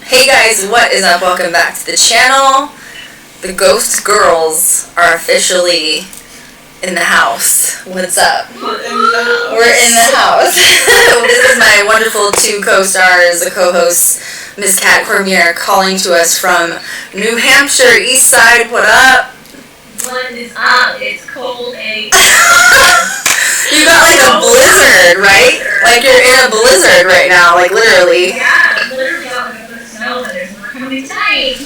Hey guys, what is up? Welcome back to the channel. The Ghost Girls are officially in the house. What's up? We're in the house. We're in the house. This is my wonderful two co-stars, the co-hosts, Miss Kat Cormier, calling to us from New Hampshire, East Side. What up? What is up? It's cold and You got like a blizzard, right? Like you're in a blizzard right now, like literally. yeah, literally got like a foot of snow and there's more coming tonight.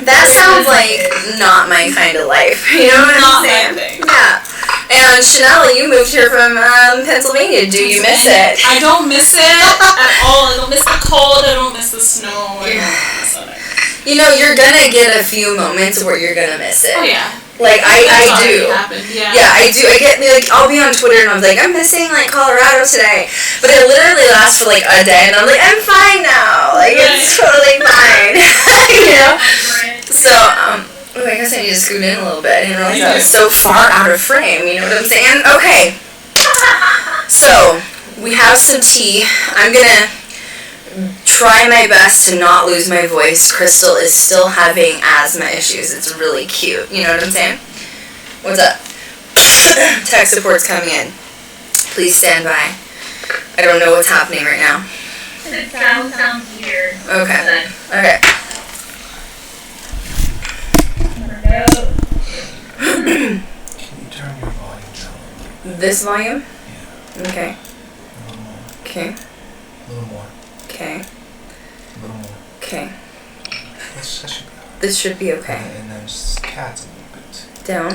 That sounds like not my kind of life. You know what I'm saying? Yeah. And Chanel, you moved here from Pennsylvania. Do you miss it? I don't miss it at all. I don't miss the cold. I don't miss the snow. I don't miss it. You know, you're gonna get a few moments where you're gonna miss it. Oh yeah. Like I do. Yeah. Yeah, I do. I get like I'll be on Twitter and I'm like, I'm missing like Colorado today, but it literally lasts for like a day, and I'm like, I'm fine now. Like it's totally fine. You know. So I guess I need to scoot in a little bit. I didn't realize I was so far out of frame. You know what I'm saying? Okay. So we have some tea. I'm gonna try my best to not lose my voice. Krystal is still having asthma issues. It's really cute. You know what I'm saying? What's up? Tech support's coming in. Please stand by. I don't know what's happening right now. It sounds weird. Okay. Okay. Can you turn your volume down? This volume? Yeah. Okay. A little more. Okay. A little more. Okay. A little more. Okay. That should be alright. This should be okay. And then just cats a little bit. Down?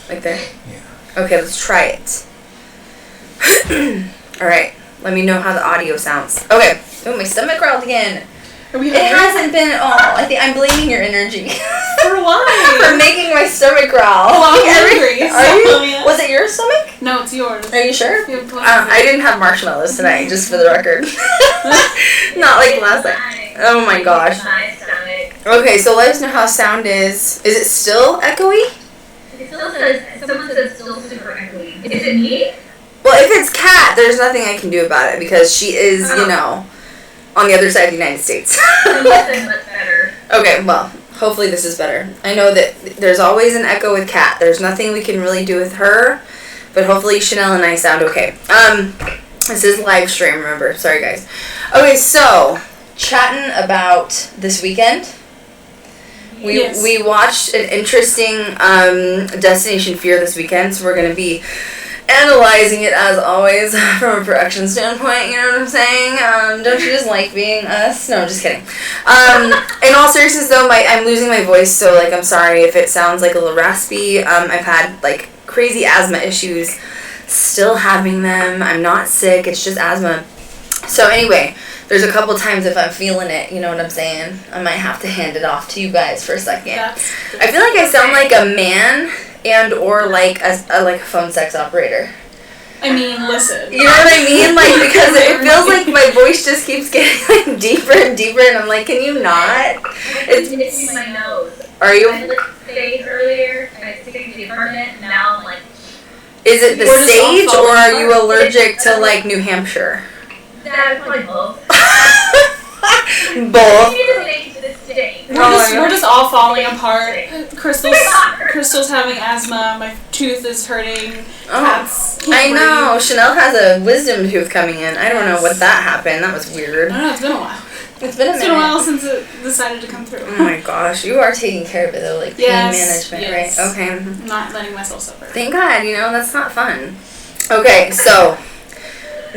Like there? Yeah. Okay, let's try it. Alright. Let me know how the audio sounds. Okay. Oh, my stomach growled again. Are we It hungry? hasn't been at all. I think I'm blaming your energy. For why? For making my stomach growl. Well, I'm hungry, Are so, you? yeah. Was it your stomach? No, it's yours. Are you sure? You have I didn't have marshmallows tonight, just for the record. Not like last night. Oh my gosh. My stomach. Okay, so let us know how sound is. Is it still echoey? It still says, someone says it's still super echoey. Is it me? Well, if it's Kat, there's nothing I can do about it because she is, you know, on the other side of the United States. It must have been much better. Okay, well, hopefully this is better. I know that there's always an echo with Kat. There's nothing we can really do with her, but hopefully Chanel and I sound okay. This is live stream, remember. Sorry, guys. Okay, so, chatting about this weekend. We watched an interesting Destination Fear this weekend, so we're going to be analyzing it as always from a production standpoint, you know what I'm saying? Don't you just like being us? No, I'm just kidding. In all seriousness though, I'm losing my voice, so like I'm sorry if it sounds like a little raspy. I've had like crazy asthma issues, still having them. I'm not sick, it's just asthma. So anyway, there's a couple times if I'm feeling it, you know what I'm saying? I might have to hand it off to you guys for a second. I feel like I sound like a man and or like a phone sex operator. I mean, listen. You know what I mean? Like, because it feels like my voice just keeps getting like deeper and deeper, and I'm like, can you not? It's itching my nose. Are you? I licked sage earlier. I sticking to the apartment. Now I'm like. Is it the We're just all sage, or falling are you apart. allergic to like New Hampshire? That's probably both. Both. You need to sage to this day. We're just all falling apart. Crystal's having asthma. My tooth is hurting. Cats can't I know. breathe. Chanel has a wisdom tooth coming in. I don't know what that happened. That was weird. I don't know. It's been a while. It's been a It's minute. been a while since it decided to come through. Oh my gosh, you are taking care of it though, like pain management, yes. right? Okay. I'm not letting myself suffer. Thank God, you know, that's not fun. Okay, so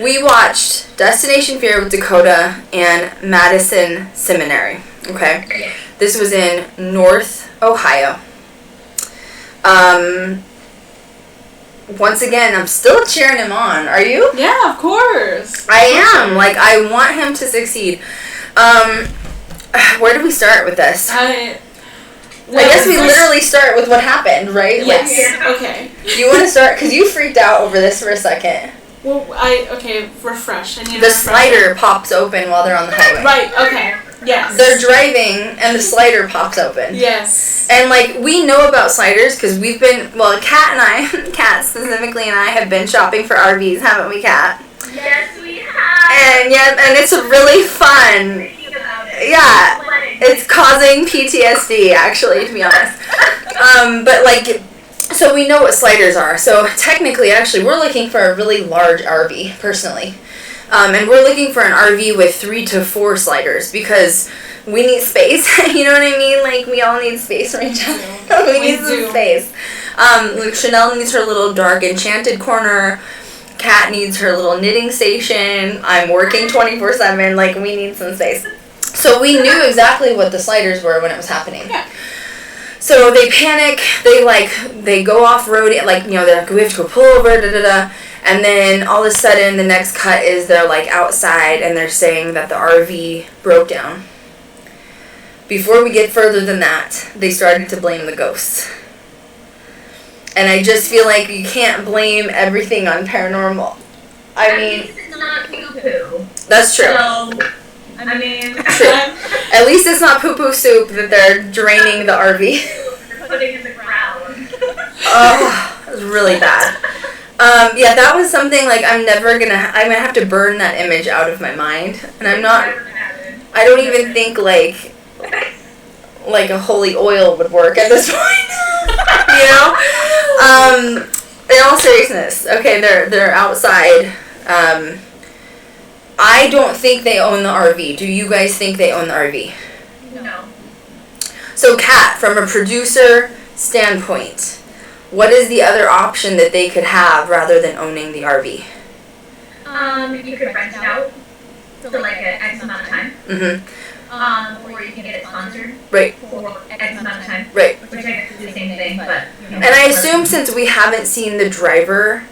we watched Destination Fear with Dakota and Madison Seminary. Okay. This was in North Ohio. Once again, I'm still cheering him on. Are you? Yeah, of course. I am. Like, I want him to succeed. Where do we start with this? I guess we literally start with what happened, right? Yes. Like, Okay. you want to start? Because you freaked out over this for a second. Well, refresh. I need The slider pops open while they're on the highway. Right, okay. Yes. They're driving, and the slider pops open. Yes. And, like, we know about sliders because we've been, well, Kat specifically and I have been shopping for RVs, haven't we, Kat? Yes, we have. And, yeah, and it's really fun. Thinking about it. Yeah, it's causing PTSD, actually, to be honest. But, like, so we know what sliders are. So, technically, actually, we're looking for a really large RV, personally. And we're looking for an RV with 3 to 4 sliders, because we need space. You know what I mean? Like, we all need space right now. we need some space. Like, Chanel needs her little dark enchanted corner. Kat needs her little knitting station. I'm working 24/7. Like, we need some space. So we knew exactly what the sliders were when it was happening. Yeah. So they panic. They go off-road. Like, you know, they're like, we have to go pull over, da-da-da. And then all of a sudden, the next cut is they're, like, outside, and they're saying that the RV broke down. Before we get further than that, they started to blame the ghosts. And I just feel like you can't blame everything on paranormal. I mean, it's not poo-poo. that's true. So, I mean, True. At least it's not poo-poo soup that they're draining the RV. They're putting in the ground. Oh, it was really bad. Yeah, that was something, like, I'm gonna have to burn that image out of my mind. And I don't even think, like a holy oil would work at this point. You know? In all seriousness, okay, they're outside. I don't think they own the RV. Do you guys think they own the RV? No. So, Kat, from a producer standpoint, what is the other option that they could have rather than owning the RV? You could rent it out for like an X amount of time. Mm-hmm. Or you can get it sponsored. Right. For X amount of time. Right. Which I guess is the same thing, but. You know, And I assume, since we haven't seen the driver,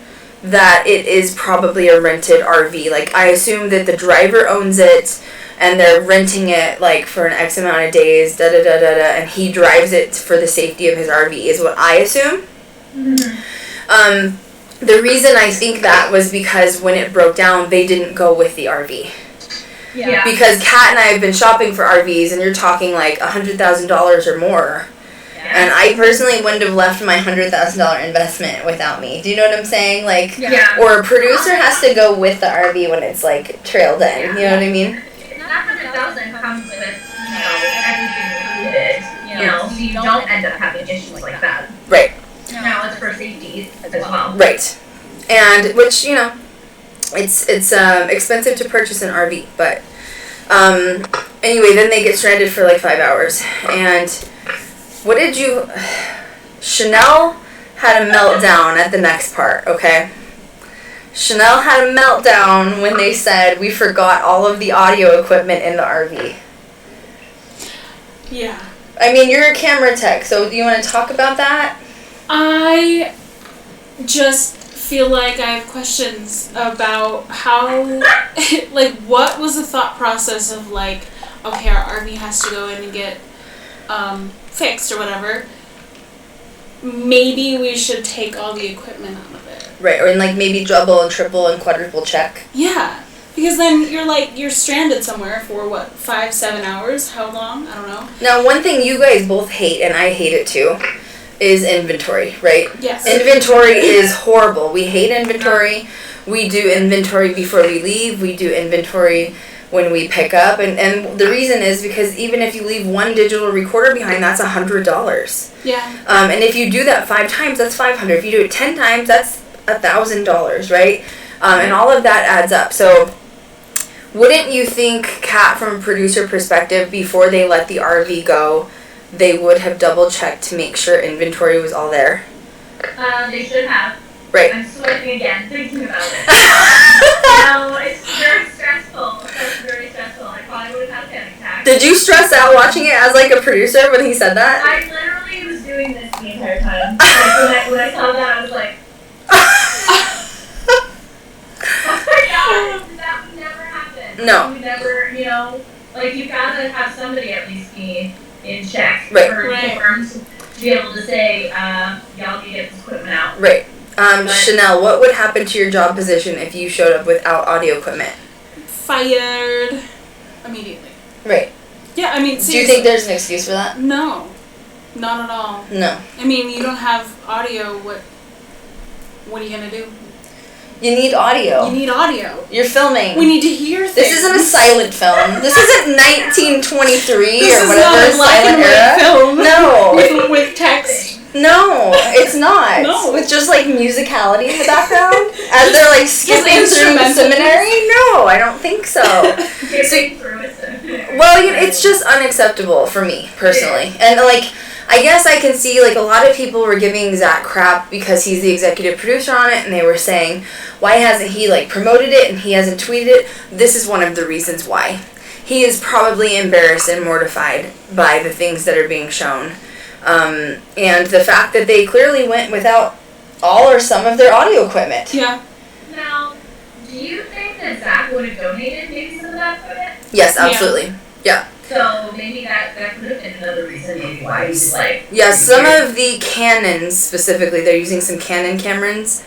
that it is probably a rented RV. Like, I assume that the driver owns it, and they're renting it, like, for an X amount of days, da-da-da-da-da, and he drives it for the safety of his RV, is what I assume. Mm-hmm. The reason I think that was because when it broke down, they didn't go with the RV. Yeah. Because Kat and I have been shopping for RVs, and you're talking, like, $100,000 or more. And I personally wouldn't have left my $100,000 investment without me. Do you know what I'm saying? Like, Yeah. or a producer has to go with the RV when it's, like, trailed in. You know what I mean? That 100,000 comes with, everything included. So you don't end up having issues like that. Right. Now it's for safety as well. Right. And, which, you know, it's expensive to purchase an RV. But, anyway, then they get stranded for, like, 5 hours. And what did you... Chanel had a meltdown at the next part, okay? Chanel had a meltdown when they said we forgot all of the audio equipment in the RV. Yeah. I mean, you're a camera tech, so do you want to talk about that? I just feel like I have questions about how, like, what was the thought process of, like, okay, our RV has to go in and get fixed or whatever. Maybe we should take all the equipment out of it. Right, or in, like, maybe double and triple and quadruple check. Yeah. Because then you're stranded somewhere for, what, 5-7 hours? How long? I don't know. Now, one thing you guys both hate, and I hate it too, is inventory, right? Yes. Inventory is horrible. We hate inventory. We do inventory before we leave. We do inventory when we pick up. And the reason is because even if you leave one digital recorder behind, that's $100. Yeah. And if you do that 5 times, that's $500. If you do it 10 times, that's $1,000, right? And all of that adds up. So wouldn't you think, Kat, from a producer perspective, before they let the RV go, they would have double-checked to make sure inventory was all there? They should have. Right. I'm sweating again thinking about it. It's very stressful. It's very stressful. I probably would have had a panic attack. Did you stress out watching it as, like, a producer when he said that? I literally was doing this the entire time. Like, when I saw that, I was like, oh my god, that would never happen. No. You would never, like, you gotta have somebody at least be in check. Right. Or informed to be able to say, y'all need to get this equipment out. Right. Chanel, what would happen to your job position if you showed up without audio equipment? Fired immediately. Right. Yeah, I mean, Do you think there's an excuse for that? No. Not at all. No. I mean, you don't have audio, what are you gonna do? You need audio. You need audio. You're filming. We need to hear things. This isn't a silent film. This isn't 1923 This or is whatever not a black silent and white era. film. No. With text. No, it's not. No. With just like musicality in the background as they're like skipping through the seminary. No, I don't think so. Skipping through it. Well, it's just unacceptable for me personally, and like. I guess I can see, like, a lot of people were giving Zach crap because he's the executive producer on it, and they were saying, why hasn't he, like, promoted it and he hasn't tweeted it? This is one of the reasons why. He is probably embarrassed and mortified by the things that are being shown. And the fact that they clearly went without all or some of their audio equipment. Yeah. Now, do you think that Zach would have donated maybe some of that equipment? Yes, absolutely. Yeah. So maybe that could have been another reason maybe why he's like... Yeah, some of the Canons specifically, they're using some Canon cameras.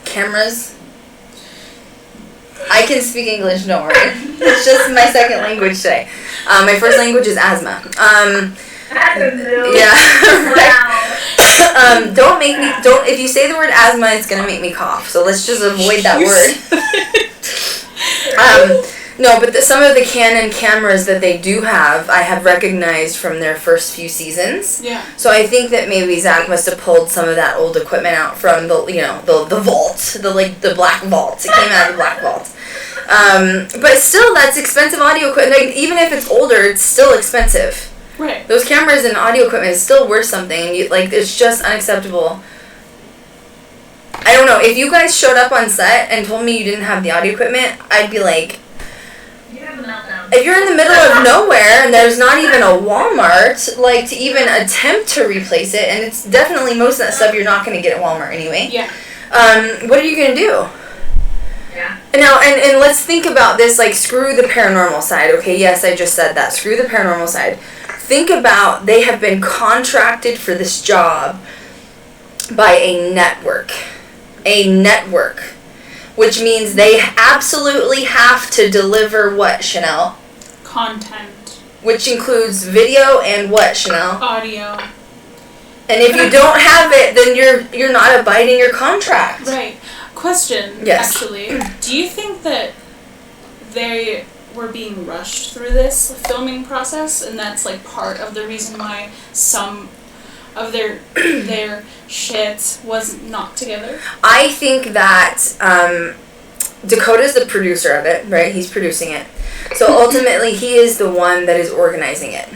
I can speak English, don't worry. It's just my second language today. My first language is asthma. Yeah. Wow. If you say the word asthma, it's gonna make me cough. So let's just avoid that word. No, but some of the Canon cameras that they do have, I have recognized from their first few seasons. Yeah. So I think that maybe Zach must have pulled some of that old equipment out from the vault, the black vault. It came out of the black vault. But still, that's expensive audio equipment. Like, even if it's older, it's still expensive. Right. Those cameras and audio equipment is still worth something. It's just unacceptable. I don't know. If you guys showed up on set and told me you didn't have the audio equipment, I'd be like, if you're in the middle of nowhere and there's not even a Walmart, like, to even attempt to replace it, and it's definitely most of that stuff you're not going to get at Walmart anyway. Yeah. What are you going to do? Yeah. Now, and let's think about this, like, screw the paranormal side, okay? Yes, I just said that. Screw the paranormal side. Think about, they have been contracted for this job by a network. A network. Which means they absolutely have to deliver what, Chanel? Content. Which includes video and what, Chanel? Audio. And if you don't have it, then you're not abiding your contract. Right. Question, Yes. actually. Do you think that they were being rushed through this filming process, and that's, like, part of the reason why some of their shit was not together? I think that Dakota's the producer of it, right? He's producing it. So ultimately, he is the one that is organizing it.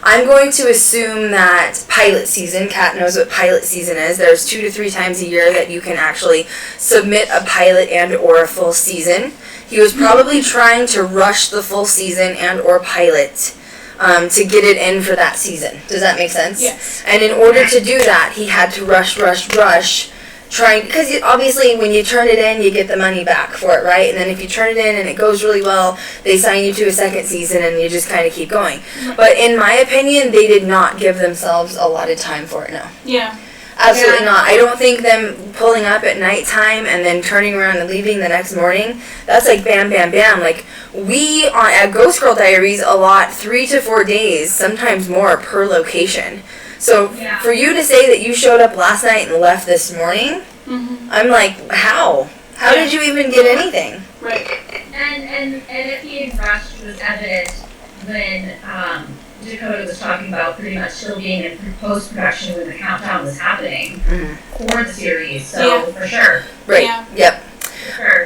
I'm going to assume that pilot season, Kat knows what pilot season is. There's 2 to 3 times a year that you can actually submit a pilot and or a full season. He was probably trying to rush the full season and or pilot to get it in for that season. Does that make sense? Yes. And in order to do that, he had to rush, because obviously when you turn it in, you get the money back for it, right? And then if you turn it in and it goes really well, they sign you to a second season and you just kind of keep going. But in my opinion, they did not give themselves a lot of time for it, no. Yeah. Absolutely not. I don't think them pulling up at nighttime and then turning around and leaving the next morning, that's like bam, bam, bam. Like, we at Ghost Girl Diaries allot 3 to 4 days, sometimes more, per location. So for you to say that you showed up last night and left this morning, I'm like, how? How did you even get anything? Right. And if he had rushed was evident when Dakota was talking about pretty much still being in post-production when the countdown was happening for the series, so for sure. Right, Yeah. yep. For sure.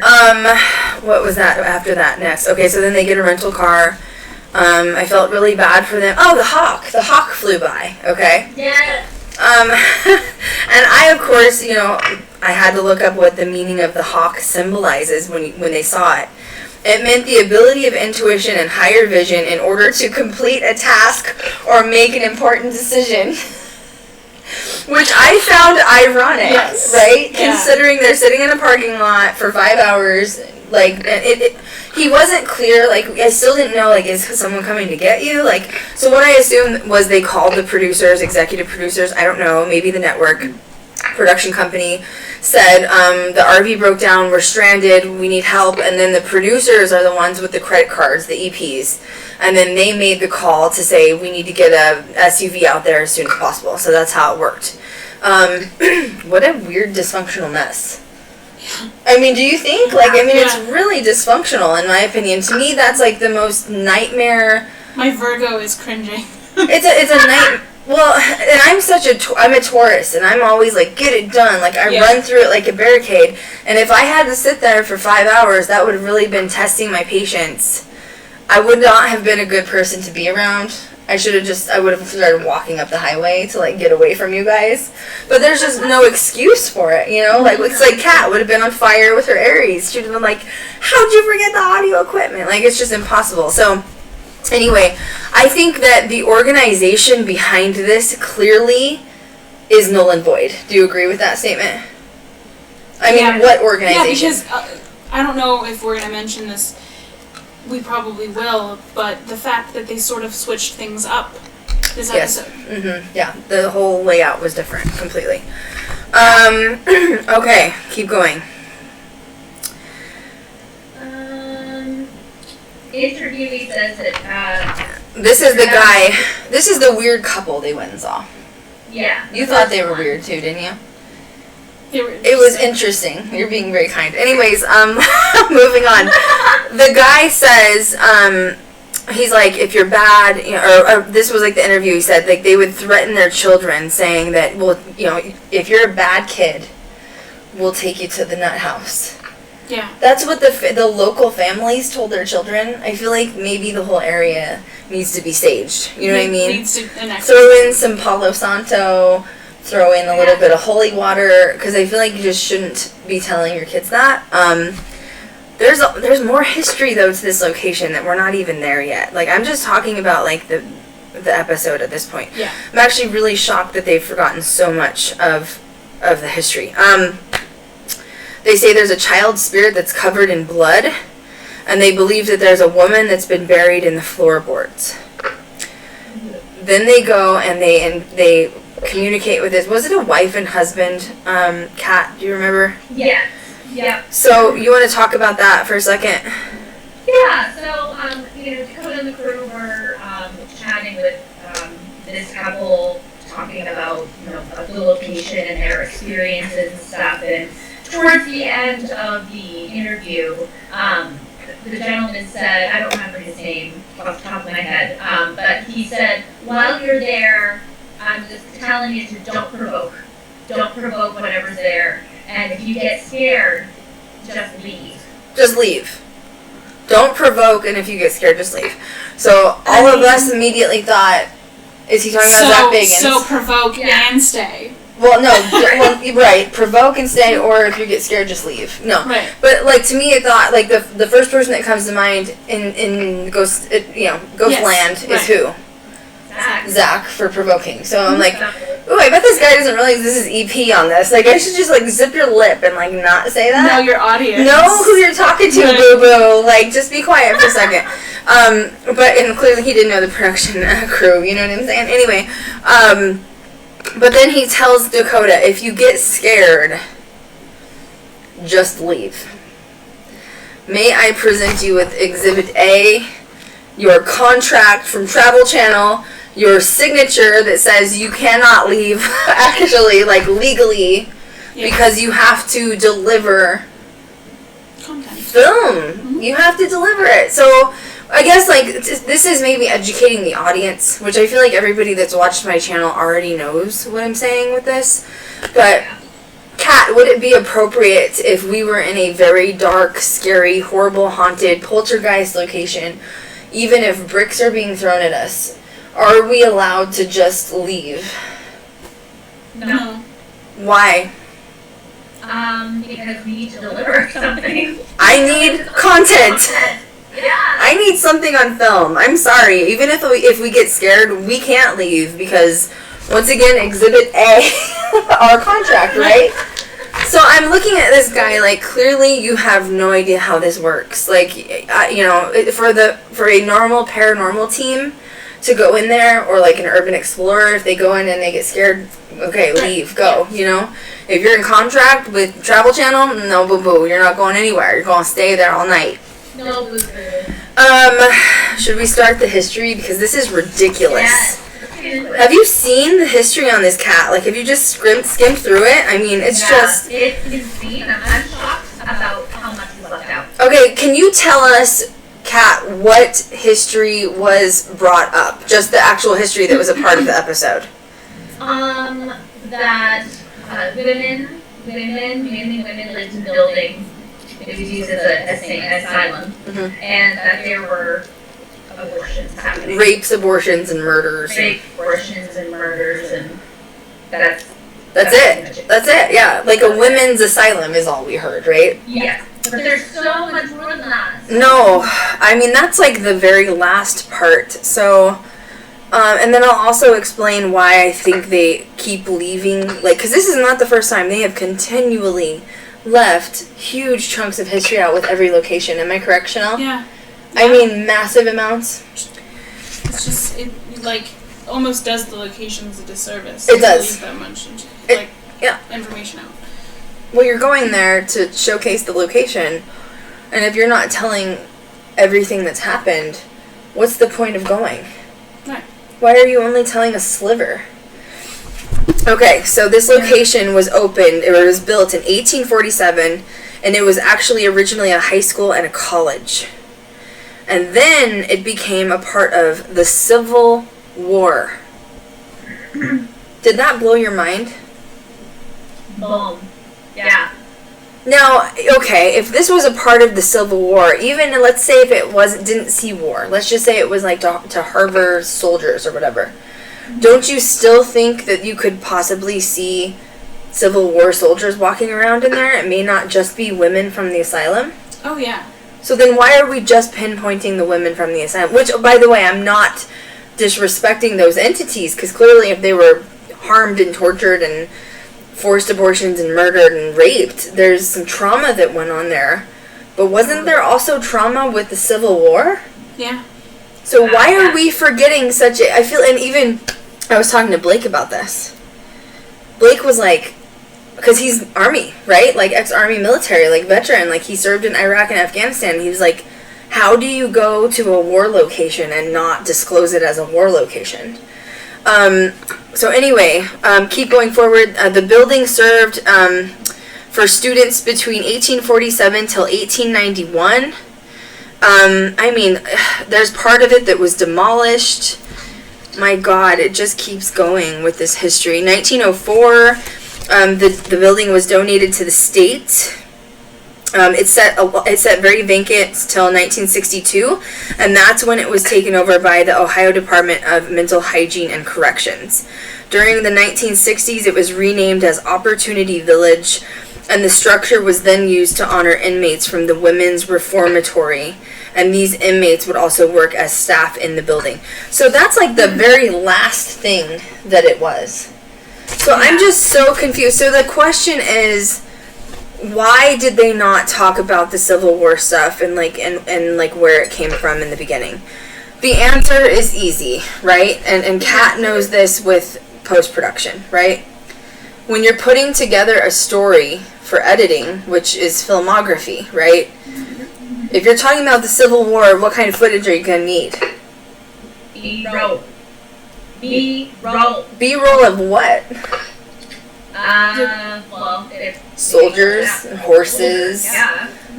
What was that after that next? Okay, so then they get a rental car. I felt really bad for them. Oh, the hawk flew by, okay? Yeah. And I, of course, I had to look up what the meaning of the hawk symbolizes when they saw it. It meant the ability of intuition and higher vision in order to complete a task or make an important decision. Which I found ironic, right? Yeah. Considering they're sitting in a parking lot for 5 hours, like, he wasn't clear, like, I still didn't know, like, is someone coming to get you? Like, so what I assumed was they called the producers, executive producers, I don't know, maybe the network production company, said, the RV broke down, we're stranded, we need help, and then the producers are the ones with the credit cards, the EPs, and then they made the call to say, we need to get a SUV out there as soon as possible, so that's how it worked. What a weird dysfunctional mess. I mean, do you think? Like, I mean, Yeah. it's really dysfunctional, in my opinion. To me, that's, like, the most nightmare... My Virgo is cringing. It's a night... Well, and I'm a Taurus, and I'm always like, get it done. Like, I run through it like a barricade. And if I had to sit there for 5 hours, that would have really been testing my patience. I would not have been a good person to be around. I would have started walking up the highway to, like, get away from you guys. But there's just no excuse for it, you know? Like, it's like Kat would have been on fire with her Aries. She'd have been like, how'd you forget the audio equipment? Like, it's just impossible. So... Anyway, I think that the organization behind this clearly is null and void. Do you agree with that statement? I mean, what organization? Yeah, because I don't know if we're going to mention this. We probably will, but the fact that they sort of switched things up this episode. Mm-hmm. Yeah, the whole layout was different completely. Okay, keep going. Interviewee says that, this is the guy, this is the weird couple they went and saw. Yeah. You thought they were weird too, didn't you? It was interesting. You're being very kind. Anyways, moving on. The guy says, he's like, if you're bad, you know, or this was like the interview, he said, like, they would threaten their children saying that, well, you know, if you're a bad kid, we'll take you to the nut house. Yeah. That's what the local families told their children. I feel like maybe the whole area needs to be staged. You know what I mean? Throw in some Palo Santo, throw in a little bit of holy water, because I feel like you just shouldn't be telling your kids that. There's more history, though, to this location that we're not even there yet. Like, I'm just talking about, like, the episode at this point. Yeah. I'm actually really shocked that they've forgotten so much of the history. They say there's a child spirit that's covered in blood, and they believe that there's a woman that's been buried in the floorboards. Then they go and they communicate with this. Was it a wife and husband? Kat, do you remember? Yeah. Yeah. So you want to talk about that for a second? Yeah. So Dakota and the crew were chatting with this couple, talking about the location and their experiences and stuff, and towards the end of the interview, the gentleman said, I don't remember his name off the top of my head, but he said, while you're there, I'm just telling you to don't provoke. Don't provoke whatever's there. And if you get scared, just leave. Just leave. Don't provoke, and if you get scared, just leave. So all of us immediately thought, is he talking about Zach Bagans? So provoke and stay. Well, no, right. Provoke and stay, or if you get scared, just leave. No, right. But like to me, I thought like the first person that comes to mind in Ghost Land is who? Zach for provoking. So I'm like, ooh, I bet this guy doesn't realize this is EP on this. Like I should just like zip your lip and like not say that. Know your audience. Know who you're talking to, boo boo. Like just be quiet for a second. But clearly he didn't know the production crew. You know what I'm saying? Anyway, but then he tells Dakota, if you get scared, just leave. May I present you with Exhibit A, your contract from Travel Channel, your signature that says you cannot leave, actually, like legally, because you have to deliver content. Film. Mm-hmm. You have to deliver it. So I guess like this is maybe educating the audience, which I feel like everybody that's watched my channel already knows what I'm saying with this. But Kat, would it be appropriate if we were in a very dark, scary, horrible, haunted, poltergeist location, even if bricks are being thrown at us, are we allowed to just leave? No. Why? Because we need to deliver something. I need content. Yeah. I need something on film. I'm sorry. Even if we get scared, we can't leave because, once again, Exhibit A, our contract, right? So I'm looking at this guy like clearly you have no idea how this works. Like, for a normal paranormal team to go in there, or like an urban explorer, if they go in and they get scared, okay, leave, go. If you're in contract with Travel Channel, no, boo boo, you're not going anywhere. You're going to stay there all night. No, boo boo. Should we start the history? Because this is ridiculous. Yes. Have you seen the history on this cat? Like, have you just skimmed through it? I mean, it's just... It's insane. I'm shocked Okay, can you tell us, Kat, what history was brought up? Just the actual history that was a part of the episode. That women, mainly women, lived in the building. It was used as an asylum, and that there were abortions happening. Rapes, abortions, and murders. Abortions, and murders, and that's it. That's it, yeah. Like a women's asylum is all we heard, right? Yeah. But there's so much more than that. No, I mean, that's like the very last part. So, and then I'll also explain why I think they keep leaving, like, because this is not the first time. They have continually left huge chunks of history out with every location. Am I correct, Chanel? Yeah. I mean, massive amounts. It's just, it, like, almost does the locations a disservice. It does. Leave that much, information out. Well, you're going there to showcase the location, and if you're not telling everything that's happened, what's the point of going? Right. Why are you only telling a sliver? Okay, so this location was opened, it was built in 1847, and it was actually originally a high school and a college. And then it became a part of the Civil War. Did that blow your mind? Boom. Yeah. Now, okay, if this was a part of the Civil War, even let's say if it didn't see war, let's just say it was like to harbor soldiers or whatever, don't you still think that you could possibly see Civil War soldiers walking around in there? It may not just be women from the asylum. Oh, yeah. So then why are we just pinpointing the women from the asylum? Which, by the way, I'm not disrespecting those entities, because clearly if they were harmed and tortured and forced abortions and murdered and raped, there's some trauma that went on there. But wasn't there also trauma with the Civil War? Yeah. So why are we forgetting such a... I feel, and even... I was talking to Blake about this. Blake was like... Because he's Army, right? Like, ex-Army military, like, veteran. Like, he served in Iraq and Afghanistan. He was like, how do you go to a war location and not disclose it as a war location? So anyway, keep going forward. The building served for students between 1847 till 1891. I mean, there's part of it that was demolished. My God, it just keeps going with this history. 1904, the building was donated to the state. It sat very vacant till 1962, and that's when it was taken over by the Ohio Department of Mental Hygiene and Corrections. During the 1960s, it was renamed as Opportunity Village, and the structure was then used to honor inmates from the Women's Reformatory, and these inmates would also work as staff in the building. So that's like the very last thing that it was. So I'm just so confused. So the question is, why did they not talk about the Civil War stuff and where it came from in the beginning? The answer is easy, right? And Kat knows this with post-production, right? When you're putting together a story for editing, which is filmography, right? If you're talking about the Civil War, what kind of footage are you going to need? B-roll. B-roll. B-roll of what? Soldiers and horses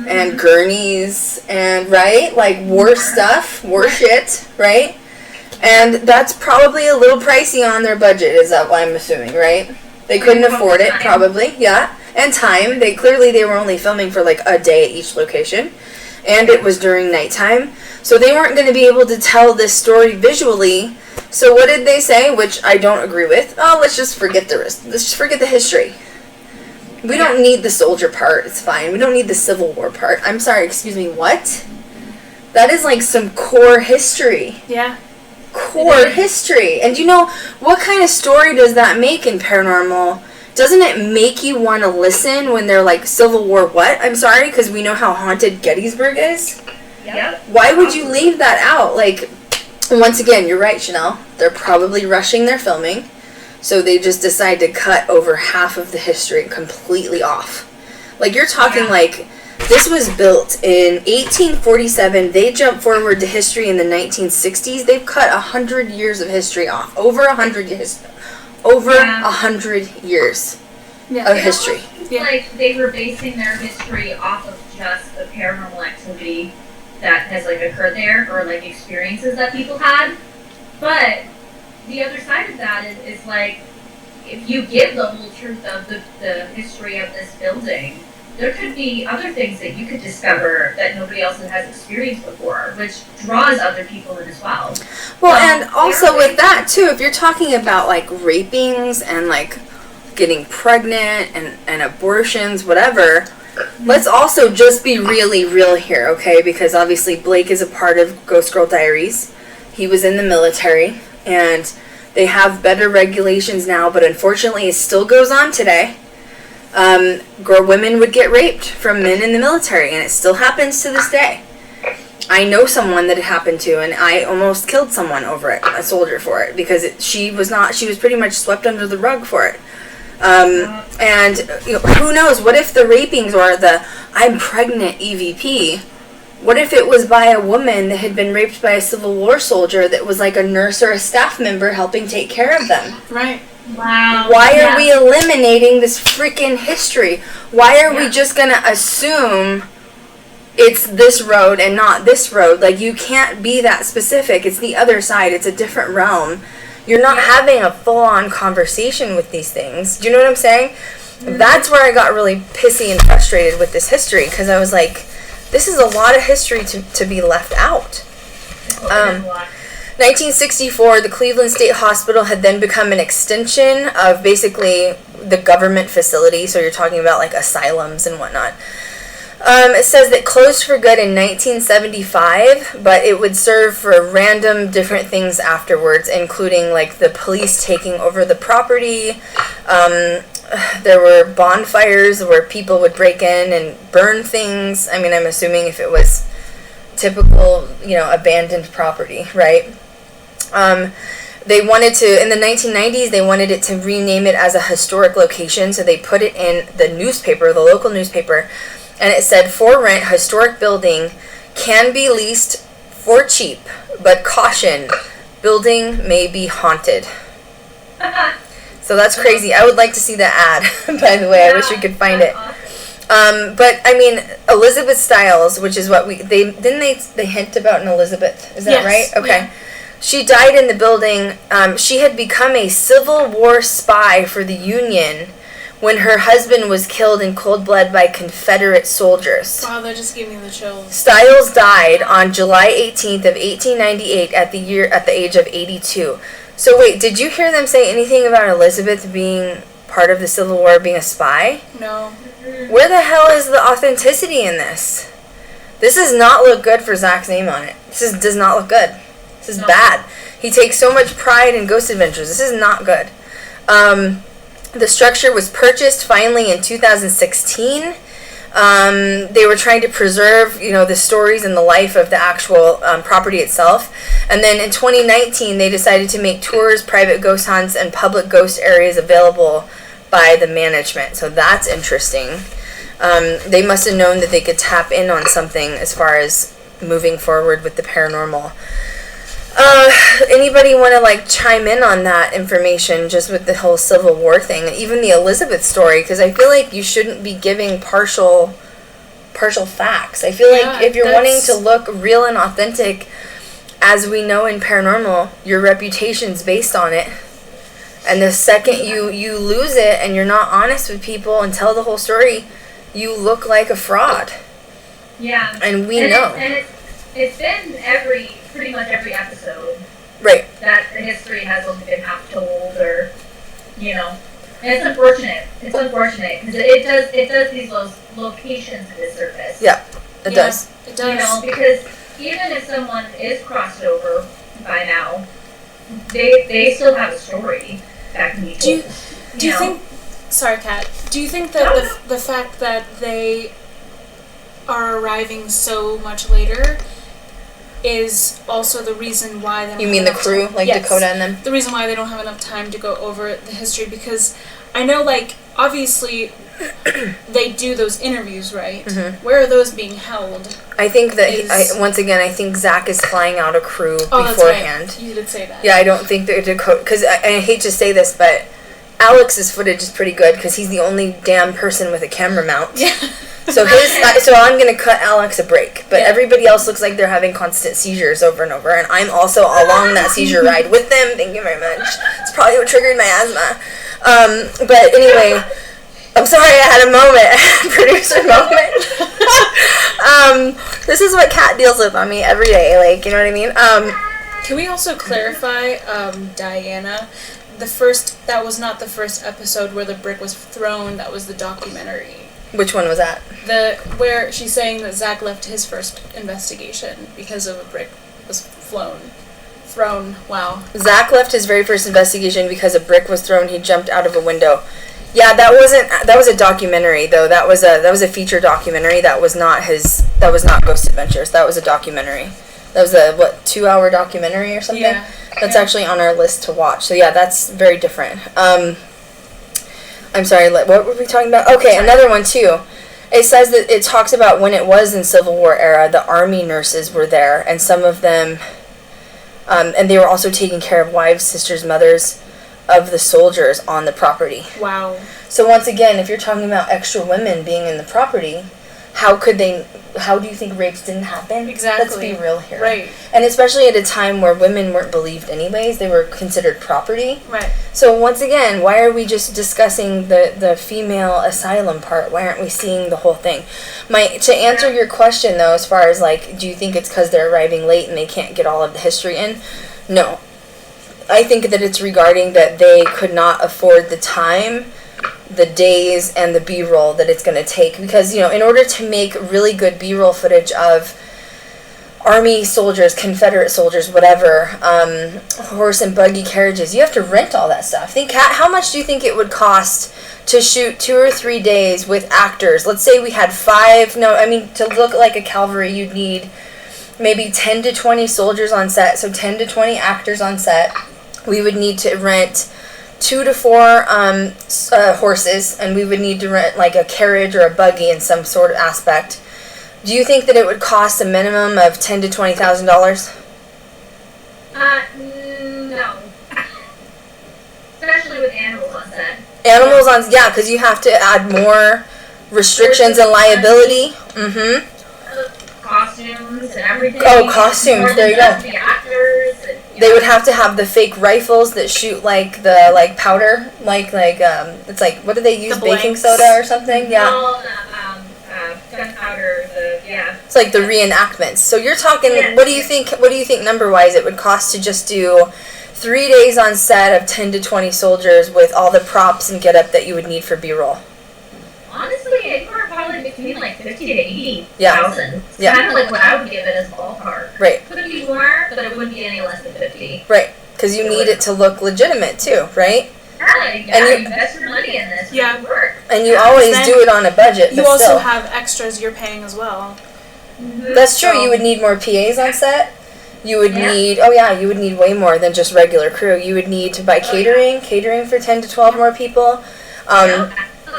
and gurneys and, right? Like war stuff, war shit, right? And that's probably a little pricey on their budget, is that what I'm assuming, right? They couldn't afford it, probably, yeah. And time. They were only filming for like a day at each location. And it was during nighttime. So they weren't going to be able to tell this story visually. So what did they say? Which I don't agree with. Oh, let's just forget the rest. Let's just forget the history. We don't need the soldier part. It's fine. We don't need the Civil War part. I'm sorry, excuse me, what? That is like some core history. Yeah. Core history. And you know, what kind of story does that make in paranormal? Doesn't it make you want to listen when they're like, Civil War what? I'm sorry, because we know how haunted Gettysburg is? Yep. Why would you leave that out? Like, once again, you're right, Chanel. They're probably rushing their filming, so they just decide to cut over half of the history completely off. Like, you're talking like, this was built in 1847. They jump forward to history in the 1960s. They've cut 100 years of history off. Over 100 years. Over 100 years of history. Yeah. like they were basing their history off of just the paranormal activity that has like occurred there, or like experiences that people had. But the other side of that is like, if you give the whole truth of the history of this building, there could be other things that you could discover that nobody else has experienced before, which draws other people in as well. Well, and also with that too, if you're talking about like rapings and like getting pregnant and abortions, whatever, let's also just be really real here, okay? Because obviously Blake is a part of Ghost Girl Diaries. He was in the military, and they have better regulations now, but unfortunately it still goes on today. Women would get raped from men in the military, and it still happens to this day. I know someone that it happened to, and I almost killed someone over it, a soldier for it, because she was pretty much swept under the rug for it. And who knows, what if the rapings or the I'm pregnant EVP, what if it was by a woman that had been raped by a Civil War soldier that was like a nurse or a staff member helping take care of them? Right. Wow. Why are we eliminating this freaking history? Why are we just going to assume it's this road and not this road? Like, you can't be that specific. It's the other side. It's a different realm. You're not having a full-on conversation with these things. Do you know what I'm saying? Mm-hmm. That's where I got really pissy and frustrated with this history, because I was like, this is a lot of history to be left out. 1964, the Cleveland State Hospital had then become an extension of basically the government facility, so you're talking about like asylums and whatnot. It says that closed for good in 1975, but it would serve for random different things afterwards, including like the police taking over the property. There were bonfires where people would break in and burn things. I mean, I'm assuming if it was typical, abandoned property, right? They wanted to, in the 1990s, they wanted it to rename it as a historic location, so they put it in the newspaper, the local newspaper, and it said, for rent, historic building can be leased for cheap, but caution, building may be haunted. So that's crazy. I would like to see that ad, by the way. I wish we could find it. But I mean, Elizabeth Stiles, which is what they hint about in Elizabeth. Is that right? Okay. Yeah. She died in the building. She had become a Civil War spy for the Union when her husband was killed in cold blood by Confederate soldiers. Wow, that just gave me the chills. Stiles died on July 18th of 1898 at the age of 82. So wait, did you hear them say anything about Elizabeth being part of the Civil War, being a spy? No. Where the hell is the authenticity in this? This does not look good for Zach's name on it. This does not look good. This is bad. He takes so much pride in Ghost Adventures. This is not good. The structure was purchased finally in 2016. They were trying to preserve, the stories and the life of the actual property itself. And then in 2019, they decided to make tours, private ghost hunts, and public ghost areas available by the management. So that's interesting. They must have known that they could tap in on something as far as moving forward with the paranormal. Anybody want to chime in on that information, just with the whole Civil War thing, and even the Elizabeth story? Because I feel like you shouldn't be giving partial facts. I feel like if you're wanting to look real and authentic, as we know in paranormal, your reputation's based on it. And the second you lose it and you're not honest with people and tell the whole story, you look like a fraud. Yeah. And we know. It's been pretty much every episode. Right. That the history has only been half told, or, And it's unfortunate. It's unfortunate because it does these locations a disservice. Yeah, it does. It does. Because even if someone is crossed over by now, they still have a story that can be told. Do you think? Sorry, Kat. Do you think that the fact that they are arriving so much later is also the reason why they don't You mean the crew, yes, Dakota and them? The reason why they don't have enough time to go over the history, because I know, obviously, they do those interviews, right? Mm-hmm. Where are those being held? I think that, once again, I think Zach is flying out a crew beforehand. That's right. You did say that. Yeah, I don't think that Dakota, because I hate to say this, but Alex's footage is pretty good because he's the only damn person with a camera mount. Yeah. So I'm gonna cut Alex a break, but everybody else looks like they're having constant seizures over and over, and I'm also along that seizure ride with them. Thank you very much. It's probably what triggered my asthma. But anyway, I'm sorry I had a moment, producer moment. This is what Kat deals with on me every day, like, you know what I mean? Can we also clarify, Diana? That was not the first episode where the brick was thrown. That was the documentary. Which one was that? Where she's saying that Zach left his first investigation because of a brick was thrown. Wow. Zach left his very first investigation because a brick was thrown. He jumped out of a window. Yeah, that was a documentary though. That was a feature documentary. That was not Ghost Adventures. That was a documentary. That was a 2-hour documentary or something. Yeah. That's actually on our list to watch. So yeah, that's very different. I'm sorry, what were we talking about? Okay, another one too. It says that it talks about when it was in Civil War era, the army nurses were there, and some of them, and they were also taking care of wives, sisters, mothers of the soldiers on the property. Wow. So once again, if you're talking about extra women being in the property, how do you think rapes didn't happen? Exactly. Let's be real here. Right. And especially at a time where women weren't believed anyways, they were considered property. Right. So once again, why are we just discussing the female asylum part? Why aren't we seeing the whole thing? To answer your question though, as far as like, do you think it's because they're arriving late and they can't get all of the history in? No. I think that it's regarding that they could not afford the time, the days, and the B-roll that it's going to take. Because, in order to make really good B-roll footage of Army soldiers, Confederate soldiers, whatever, horse and buggy carriages, you have to rent all that stuff. How much do you think it would cost to shoot 2 or 3 days with actors? Let's say we had 5, to look like a cavalry, you'd need maybe 10 to 20 soldiers on set, so 10 to 20 actors on set. We would need to rent 2 to 4 horses, and we would need to rent like a carriage or a buggy in some sort of aspect. Do you think that it would cost a minimum of $10,000 to $20,000? No. Especially with animals on set. Because you have to add more restrictions and liability. Mm-hmm. Costumes and everything. Oh, costumes. There you go. The actors. They would have to have the fake rifles that shoot like powder, it's like, what do they use? Baking soda or something? Yeah. Gunpowder. It's like the reenactments. So you're talking. Yeah. What do you think number wise it would cost to just do 3 days on set of 10 to 20 soldiers with all the props and getup that you would need for B-roll? Honestly, I think we're probably between like 50 to 80,000. Yeah. Yeah. Kind of like what I would give it as ballpark. Right. Could be more, but it wouldn't be any less than 50. Right. Because you need it to look legitimate too, right? Yeah, you invest your money in this. Yeah. It work. And you always do it on a budget. You but also still. have extras you're paying as well. Mm-hmm. That's true. You would need more PAs on set. You would need, you would need way more than just regular crew. You would need to buy catering for 10 to 12 more people.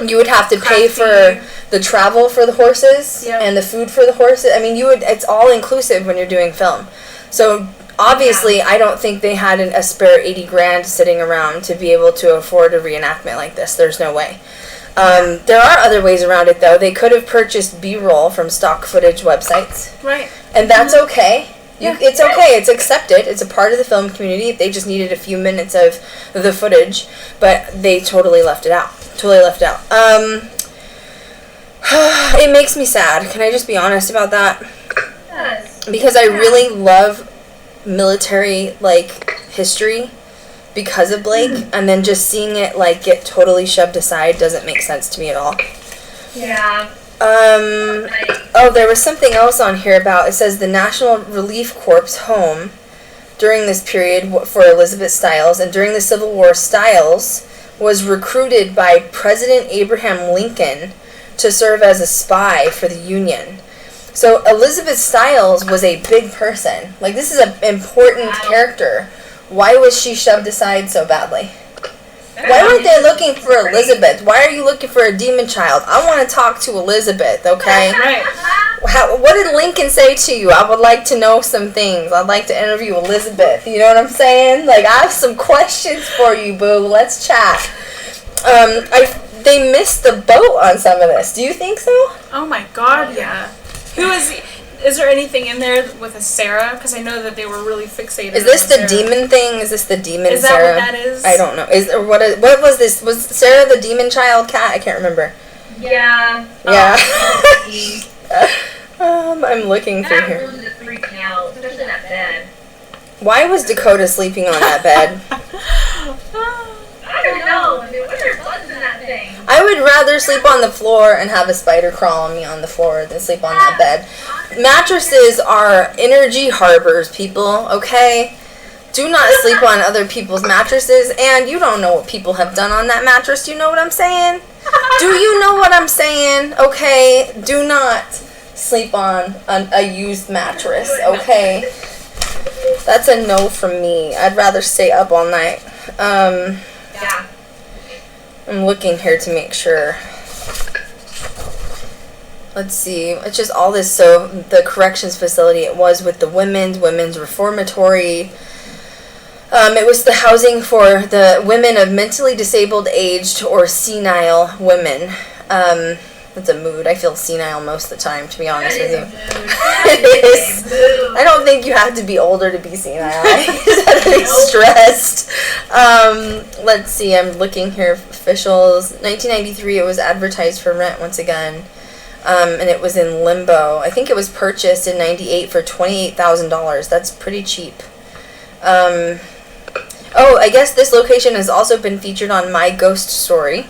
You would have to pay for the travel for the horses and the food for the horses. It's all inclusive when you're doing film. So obviously, I don't think they had a spare $80,000 sitting around to be able to afford a reenactment like this. There's no way. There are other ways around it though. They could have purchased B-roll from stock footage websites. Right. And that's okay. It's okay. It's accepted. It's a part of the film community. They just needed a few minutes of the footage, but they totally left it out. It makes me sad. Can I just be honest about that? Yes. Because I really love military history because of Blake, and then just seeing it get totally shoved aside doesn't make sense to me at all. Yeah. There was something else on here about, it says the National Relief Corps home during this period for Elizabeth Stiles, and during the Civil War, Stiles was recruited by President Abraham Lincoln to serve as a spy for the Union. So Elizabeth Stiles was a big person. This is an important character. Why was she shoved aside so badly? Why weren't they looking for Elizabeth? Why are you looking for a demon child? I want to talk to Elizabeth, okay? Right. What did Lincoln say to you? I would like to know some things. I'd like to interview Elizabeth. You know what I'm saying? I have some questions for you, boo. Let's chat. They missed the boat on some of this. Do you think so? Oh my god, yeah. Who is there anything in there with a Sarah? Because I know that they were really fixated. Is this on the Sarah. demon thing? Is this the demon Is that Sarah? what that is? I don't know. What was this? Was Sarah the demon child cat? I can't remember. Yeah. Yeah. Oh, I'm looking through that here. really just freaked me out, especially that bed. Why was Dakota sleeping on that bed? I don't know. I mean, what are bugs in that thing? I would rather sleep on the floor and have a spider crawl on me on the floor than sleep on that bed. Mattresses are energy harbors, people, okay? Do not sleep on other people's mattresses, and you don't know what people have done on that mattress. Do you know what I'm saying? Do you know what I'm saying? Okay? Do not sleep on a used mattress, okay? That's a no from me. I'd rather stay up all night. Yeah. I'm looking here to make sure. Let's see. It's just all this. So the corrections facility, it was with the women's reformatory. It was the housing for the women of mentally disabled, aged, or senile women. That's a mood. I feel senile most of the time, to be honest with you. It is. I don't think you have to be older to be senile. I just have to be stressed. Let's see. I'm looking here. Officials. 1993. It was advertised for rent once again, and it was in limbo. I think it was purchased in '98 for $28,000. That's pretty cheap. Oh, I guess this location has also been featured on My Ghost Story,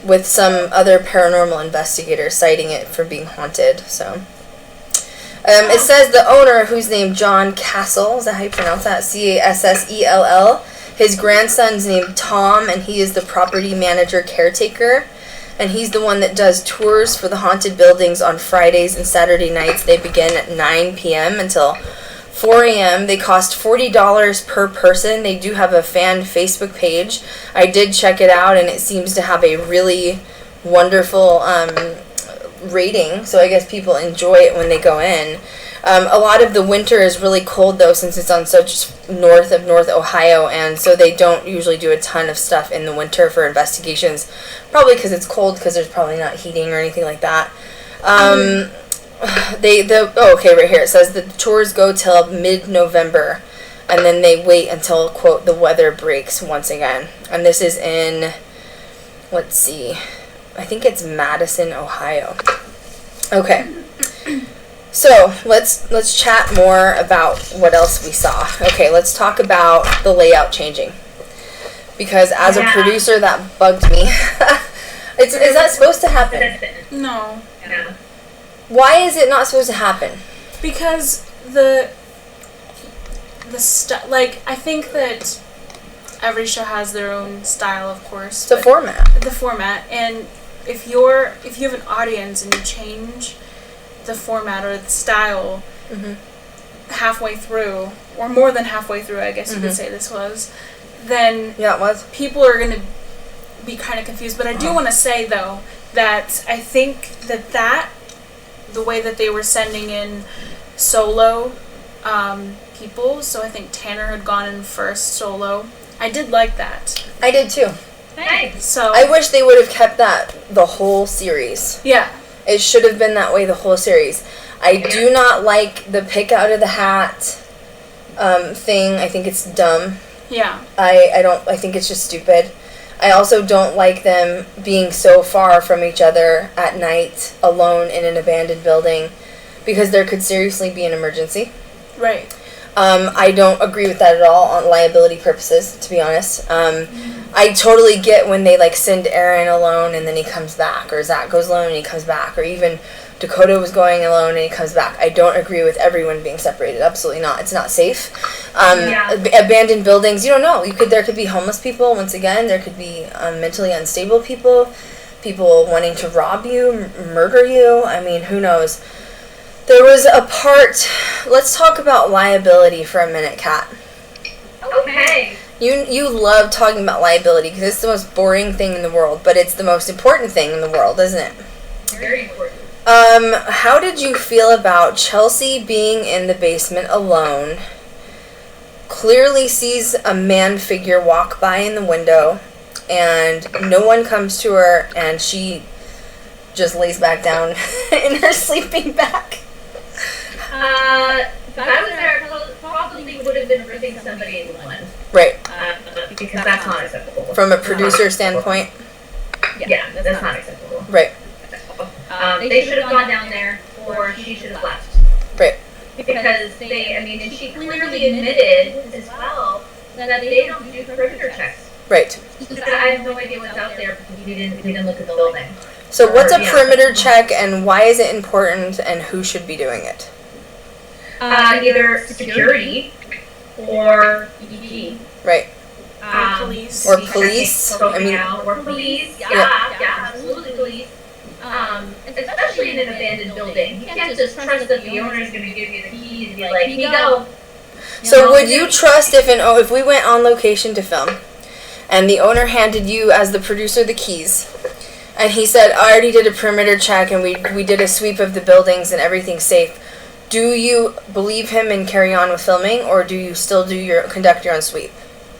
with some other paranormal investigators citing it for being haunted. So, it says the owner, who's named John Cassell, is that how you pronounce that? Cassell. His grandson's named Tom, and he is the property manager caretaker. And he's the one that does tours for the haunted buildings on Fridays and Saturday nights. They begin at 9 p.m. until 4 a.m. They cost $40 per person. They do have a fan Facebook page. I did check it out, and it seems to have a really wonderful rating. So I guess people enjoy it when they go in. A lot of the winter is really cold, though, since it's on such north of North Ohio, and so they don't usually do a ton of stuff in the winter for investigations. Probably because it's cold, because there's probably not heating or anything like that. Okay, right here it says the tours go till mid-November, and then they wait until, quote, the weather breaks once again. And this is in, let's see, I think it's Madison, Ohio. Okay, so let's chat more about what else we saw. Okay, let's talk about the layout changing, because as a producer that bugged me. Is that supposed to happen? No. Yeah. Why is it not supposed to happen? Because I think that every show has their own style, of course. The format. The format, and if you have an audience and you change the format or the style halfway through, or more than halfway through, I guess you could say this was, then yeah, it was. People are going to be kind of confused. But I do want to say, though, that I think that the way that they were sending in solo people, so I think Tanner had gone in first solo. I did like that. I did too. Nice. So I wish they would have kept that the whole series. Yeah. It should have been that way the whole series. I do not like the pick out of the hat thing. I think it's dumb. Yeah. I think it's just stupid. I also don't like them being so far from each other at night, alone in an abandoned building, because there could seriously be an emergency. Right. I don't agree with that at all on liability purposes, to be honest. I totally get when they send Aaron alone and then he comes back, or Zach goes alone and he comes back, or even Dakota was going alone and he comes back. I don't agree with everyone being separated. Absolutely not. It's not safe. Abandoned buildings, you don't know. There could be homeless people. Once again, there could be mentally unstable people wanting to rob you, murder you. I mean, who knows? There was a part. Let's talk about liability for a minute, Kat. Okay. You love talking about liability because it's the most boring thing in the world, but it's the most important thing in the world, isn't it? Very important. How did you feel about Chelsea being in the basement alone, clearly sees a man figure walk by in the window, and no one comes to her, and she just lays back down in her sleeping bag. If I was there, I probably would have been ripping somebody in one. Right. Because that's not acceptable. From a producer standpoint. Yeah, that's not acceptable. Right. They should have gone down there, or she should have left. Right. Because and she clearly admitted as well that they don't do perimeter checks. Right. I have no idea what's out there because we didn't look at the building. So what's a perimeter check, and why is it important, and who should be doing it? Either security or EP. Right. Police. Or police. Or police. Yeah, absolutely police. Especially in an abandoned building. You can't just trust that the owner is going to give you the keys and be like, here you go. So would you trust if we went on location to film, and the owner handed you as the producer the keys, and he said, I already did a perimeter check and we did a sweep of the buildings and everything's safe, do you believe him and carry on with filming, or do you still conduct your own sweep?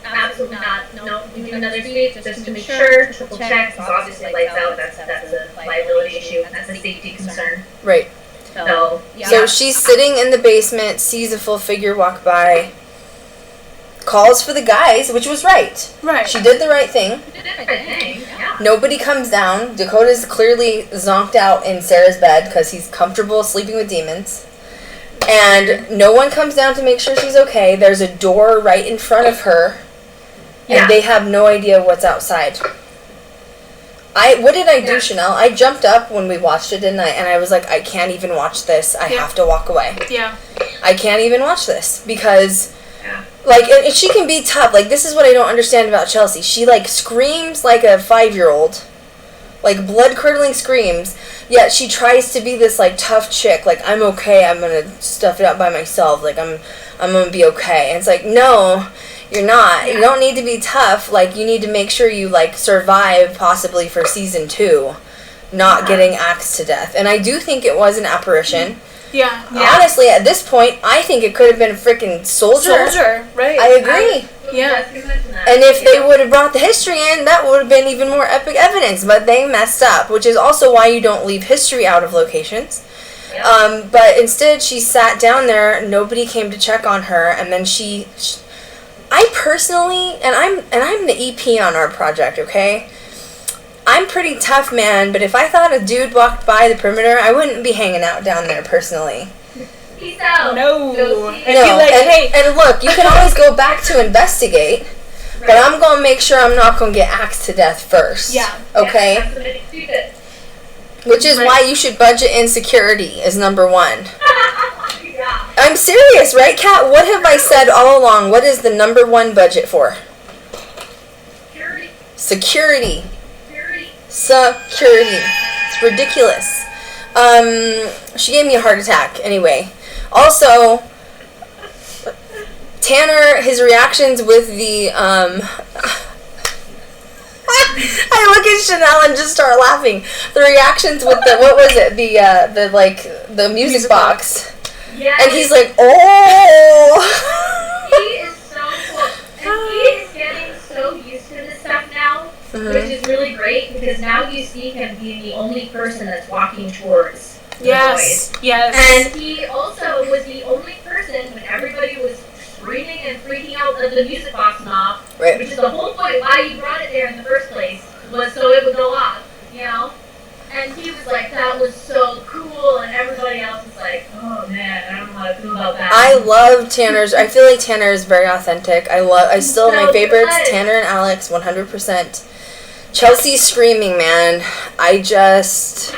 Absolutely not. No, we do another sweep just to make sure, triple check, because obviously lights out, that's a liability issue, that's a safety concern. Right. So she's sitting in the basement, sees a full figure walk by, calls for the guys, which was right. Right. She did the right thing. Yeah. Nobody comes down. Dakota's clearly zonked out in Sarah's bed because he's comfortable sleeping with demons. And no one comes down to make sure she's okay. There's a door right in front of her. And they have no idea what's outside. What did I do, Chanel? I jumped up when we watched it, didn't I? And I was like, I can't even watch this. I have to walk away. Yeah. I can't even watch this because, and she can be tough. Like, this is what I don't understand about Chelsea. She, screams like a 5-year-old. Like, blood-curdling screams. Yet she tries to be this, tough chick. Like, I'm okay. I'm going to stuff it out by myself. Like, I'm going to be okay. And it's like, no, you're not. You don't need to be tough. Like, you need to make sure you, survive possibly for season 2. Not getting axed to death. And I do think it was an apparition. Yeah. Honestly, at this point, I think it could have been a freaking soldier. Right. I agree. And if they would have brought the history in, that would have been even more epic evidence. But they messed up, which is also why you don't leave history out of locations. But instead, she sat down there. Nobody came to check on her, and then I personally, and I'm the EP on our project. Okay. I'm pretty tough, man, but if I thought a dude walked by the perimeter, I wouldn't be hanging out down there personally. Peace out. No. And look, you can always go back to investigate, but I'm going to make sure I'm not going to get axed to death first. Yeah. Okay? Which is why you should budget in security as number 1. I'm serious, right, Kat? What have I said all along? What is the number 1 budget for? Security. Security. It's ridiculous. She gave me a heart attack anyway. Also, Tanner, his reactions with the I look at Chanel and just start laughing. The reactions with the, what was it? The music box. Yeah. And he's like, oh. He is so cool. And he is getting so used to this stuff now. Which is really great because now you see him being the only person that's walking towards the boys. Yes. And he also was the only person when everybody was screaming and freaking out that the music box went off, which is the whole point why you brought it there in the first place, was so it would go off, And he was like, that was so cool, and everybody else was like, oh man, I don't know how to feel about that. I love Tanner's. I feel like Tanner is very authentic. My favorites, Tanner and Alex, 100%. Chelsea screaming, man. Oh my gosh,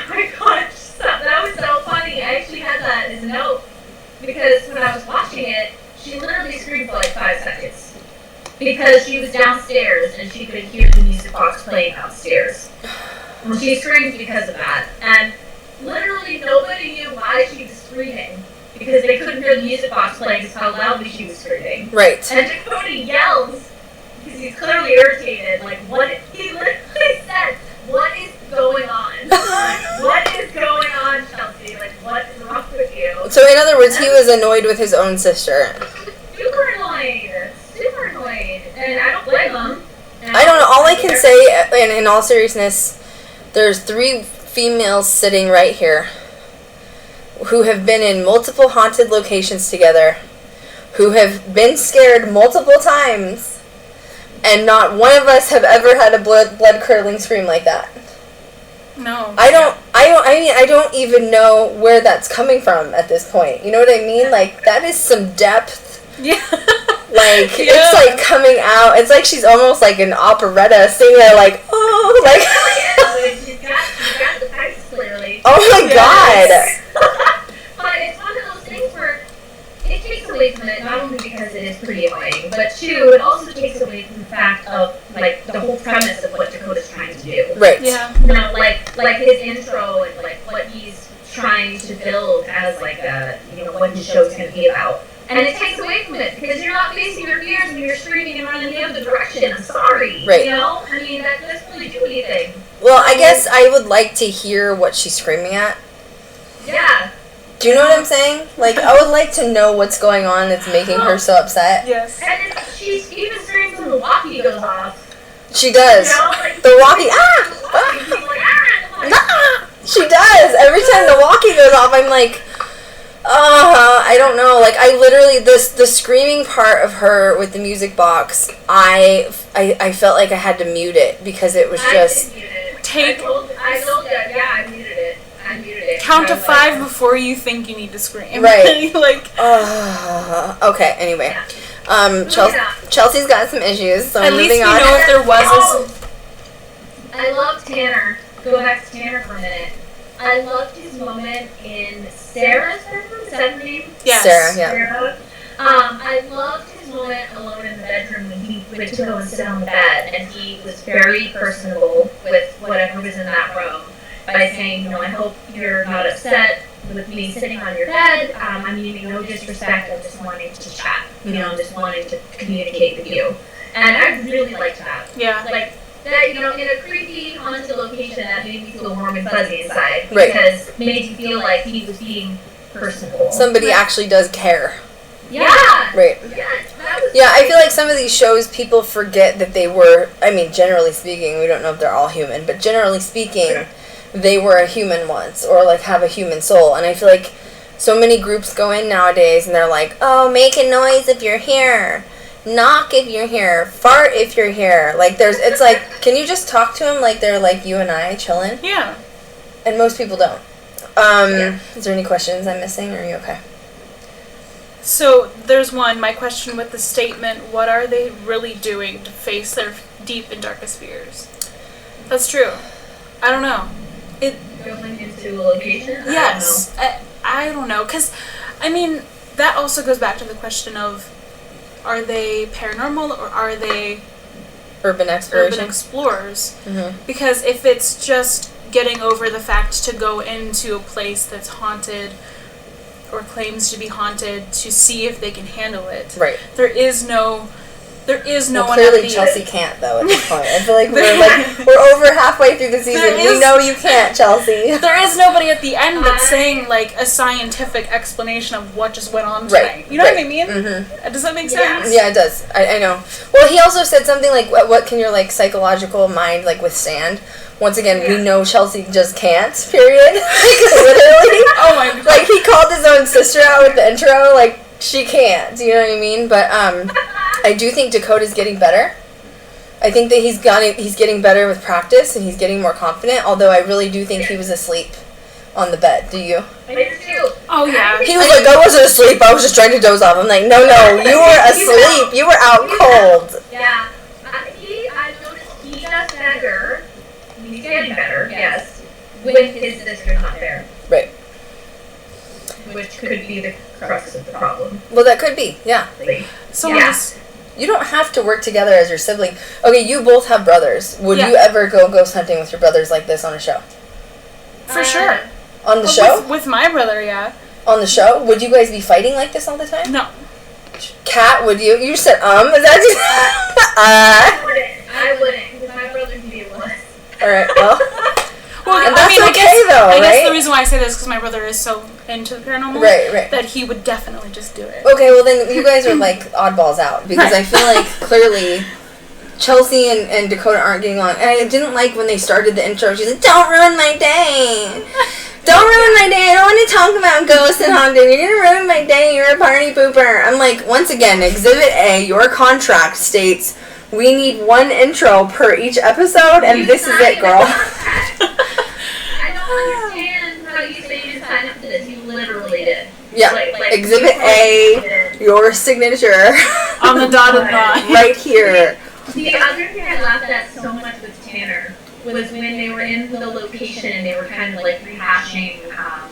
that was so funny. I actually had that as a note because when I was watching it, she literally screamed for 5 seconds because she was downstairs and she could hear the music box playing downstairs. Well, she screamed because of that, and literally nobody knew why she was screaming because they couldn't hear the music box playing because how loudly she was screaming. Right. And Dakota yells. Because he's clearly irritated. He literally said, what is going on? What is going on, Chelsea? What is wrong with you? So, in other words, he was annoyed with his own sister. Super annoyed. And I don't blame him. I don't know. all I can say, and in all seriousness, there's 3 females sitting right here who have been in multiple haunted locations together, who have been scared multiple times, and not one of us have ever had a blood-curdling scream like that. No. I don't even know where that's coming from at this point. You know what I mean? Like, that is some depth. Yeah. Like, it's like coming out. It's like she's almost like an operetta singer, like, oh, like. She's got the text clearly. Oh my god. But it's one of those things where it takes away from it, not only because it is pretty annoying, but 2, it also takes away from the fact of, like, the whole premise of what Dakota's trying to do. Right. Yeah. You know, like his intro and, like, what he's trying to build as, like, what his show's going to be about. And it takes away from it, because you're not facing your fears and you're screaming and running the other direction. I'm sorry. Right. You know? I mean, that doesn't really do anything. Well, I guess I would like to hear what she's screaming at. Yeah. Do you know what I'm saying? Like, I would like to know what's going on that's making her so upset. Yes. And she's even screams when the walkie goes off. She does. You know? Like, The walkie, she's like, ah! She does. Every time the walkie goes off, I'm like, I don't know. Like, I literally, the screaming part of her with the music box, I felt like I had to mute it because it was just. I did mute it. Take. I told that. Yeah, I muted it. Count to 5 before you think you need to scream. Right. Like. Okay. Anyway, Chelsea's got some issues, so At I'm least moving we on. know if there was I love Tanner. Go back to Tanner for a minute. I loved his moment in Sarah's bedroom. Is that her name? Yes. Sarah, yeah. Sarah. I loved his moment alone in the bedroom when he went to go and sit on the bed, and he was very personable with whatever was in that room by saying, I hope you're not upset with me sitting on your bed. I'm meaning no disrespect. I'm just wanting to chat. I'm just wanting to communicate with you. And I really liked that. Yeah. Like, that, in a creepy, haunted location, that made me feel warm and fuzzy inside. Right. Because it made you feel like he was being personable. Somebody actually does care. Yeah. Right. Yeah, I feel like some of these shows, people forget that they were, generally speaking, we don't know if they're all human, but generally speaking, they were a human once, or, like, have a human soul. And I feel like so many groups go in nowadays, and they're like, oh, make a noise if you're here. Knock if you're here. Fart if you're here. Like, it's like, can you just talk to them like they're like you and I chilling? Yeah. And most people don't. Is there any questions I'm missing, or are you okay? So, there's one. My question with the statement, what are they really doing to face their deep and darkest fears? That's true. I don't know. Going into a location? Yes. I don't know. Because, that also goes back to the question of, are they paranormal or are they urban explorers? Mm-hmm. Because if it's just getting over the fact to go into a place that's haunted or claims to be haunted to see if they can handle it, right? There is no one. Clearly, Chelsea can't though. At this point, I feel like we're over halfway through the season. We know you can't, Chelsea. There is nobody at the end that's saying like a scientific explanation of what just went on tonight. Right. You know what I mean? Mm-hmm. Does that make sense? Yeah, it does. I know. Well, he also said something like, "What can your like psychological mind like withstand?" Once again, we know Chelsea just can't. Period. Like, literally. Oh my god. Like, he called his own sister out with the intro. Like, she can't. You know what I mean? But I do think Dakota's getting better. I think that he's getting better with practice and he's getting more confident. Although I really do think he was asleep on the bed. Do you? I do too. Oh yeah. He was like, I wasn't asleep. I was just trying to doze off. I'm like, no, you were asleep. You were out cold. Yeah. I noticed he does better. He's getting better, yes, when his sister's not there. Right. Which could be the crux of the problem. Well, that could be, yeah. You don't have to work together as your sibling. Okay, you both have brothers. Would you ever go ghost hunting with your brothers like this on a show? For sure. On the show? With my brother, yeah. On the show? Would you guys be fighting like this all the time? No. Kat, would you? You said, is that I wouldn't, because my brother can be one. Alright, well. And that's I guess the reason why I say this is because my brother is so into the paranormal. Right. That he would definitely just do it. Okay, well then you guys are like oddballs out. Because I feel like clearly Chelsea and Dakota aren't getting along. And I didn't like when they started the intro. She's like, don't ruin my day. Don't ruin my day. I don't want to talk about ghosts and haunting. You're going to ruin my day. You're a party pooper. I'm like, once again, Exhibit A, your contract states we need one intro per each episode, and this is it, girl. I don't understand how you say you signed up for this. You literally did. Yeah, Exhibit A, your signature. On the dotted line. Right here. The other thing I laughed at so much with Tanner was when they were in the location and they were kind of like rehashing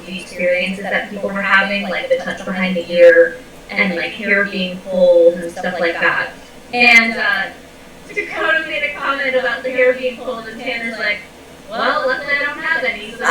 the experiences that people were having, like the touch behind the ear and like hair being pulled and stuff like that. And Dakota made a comment about the hair being pulled, and Tanner's like, well, luckily I don't have any. So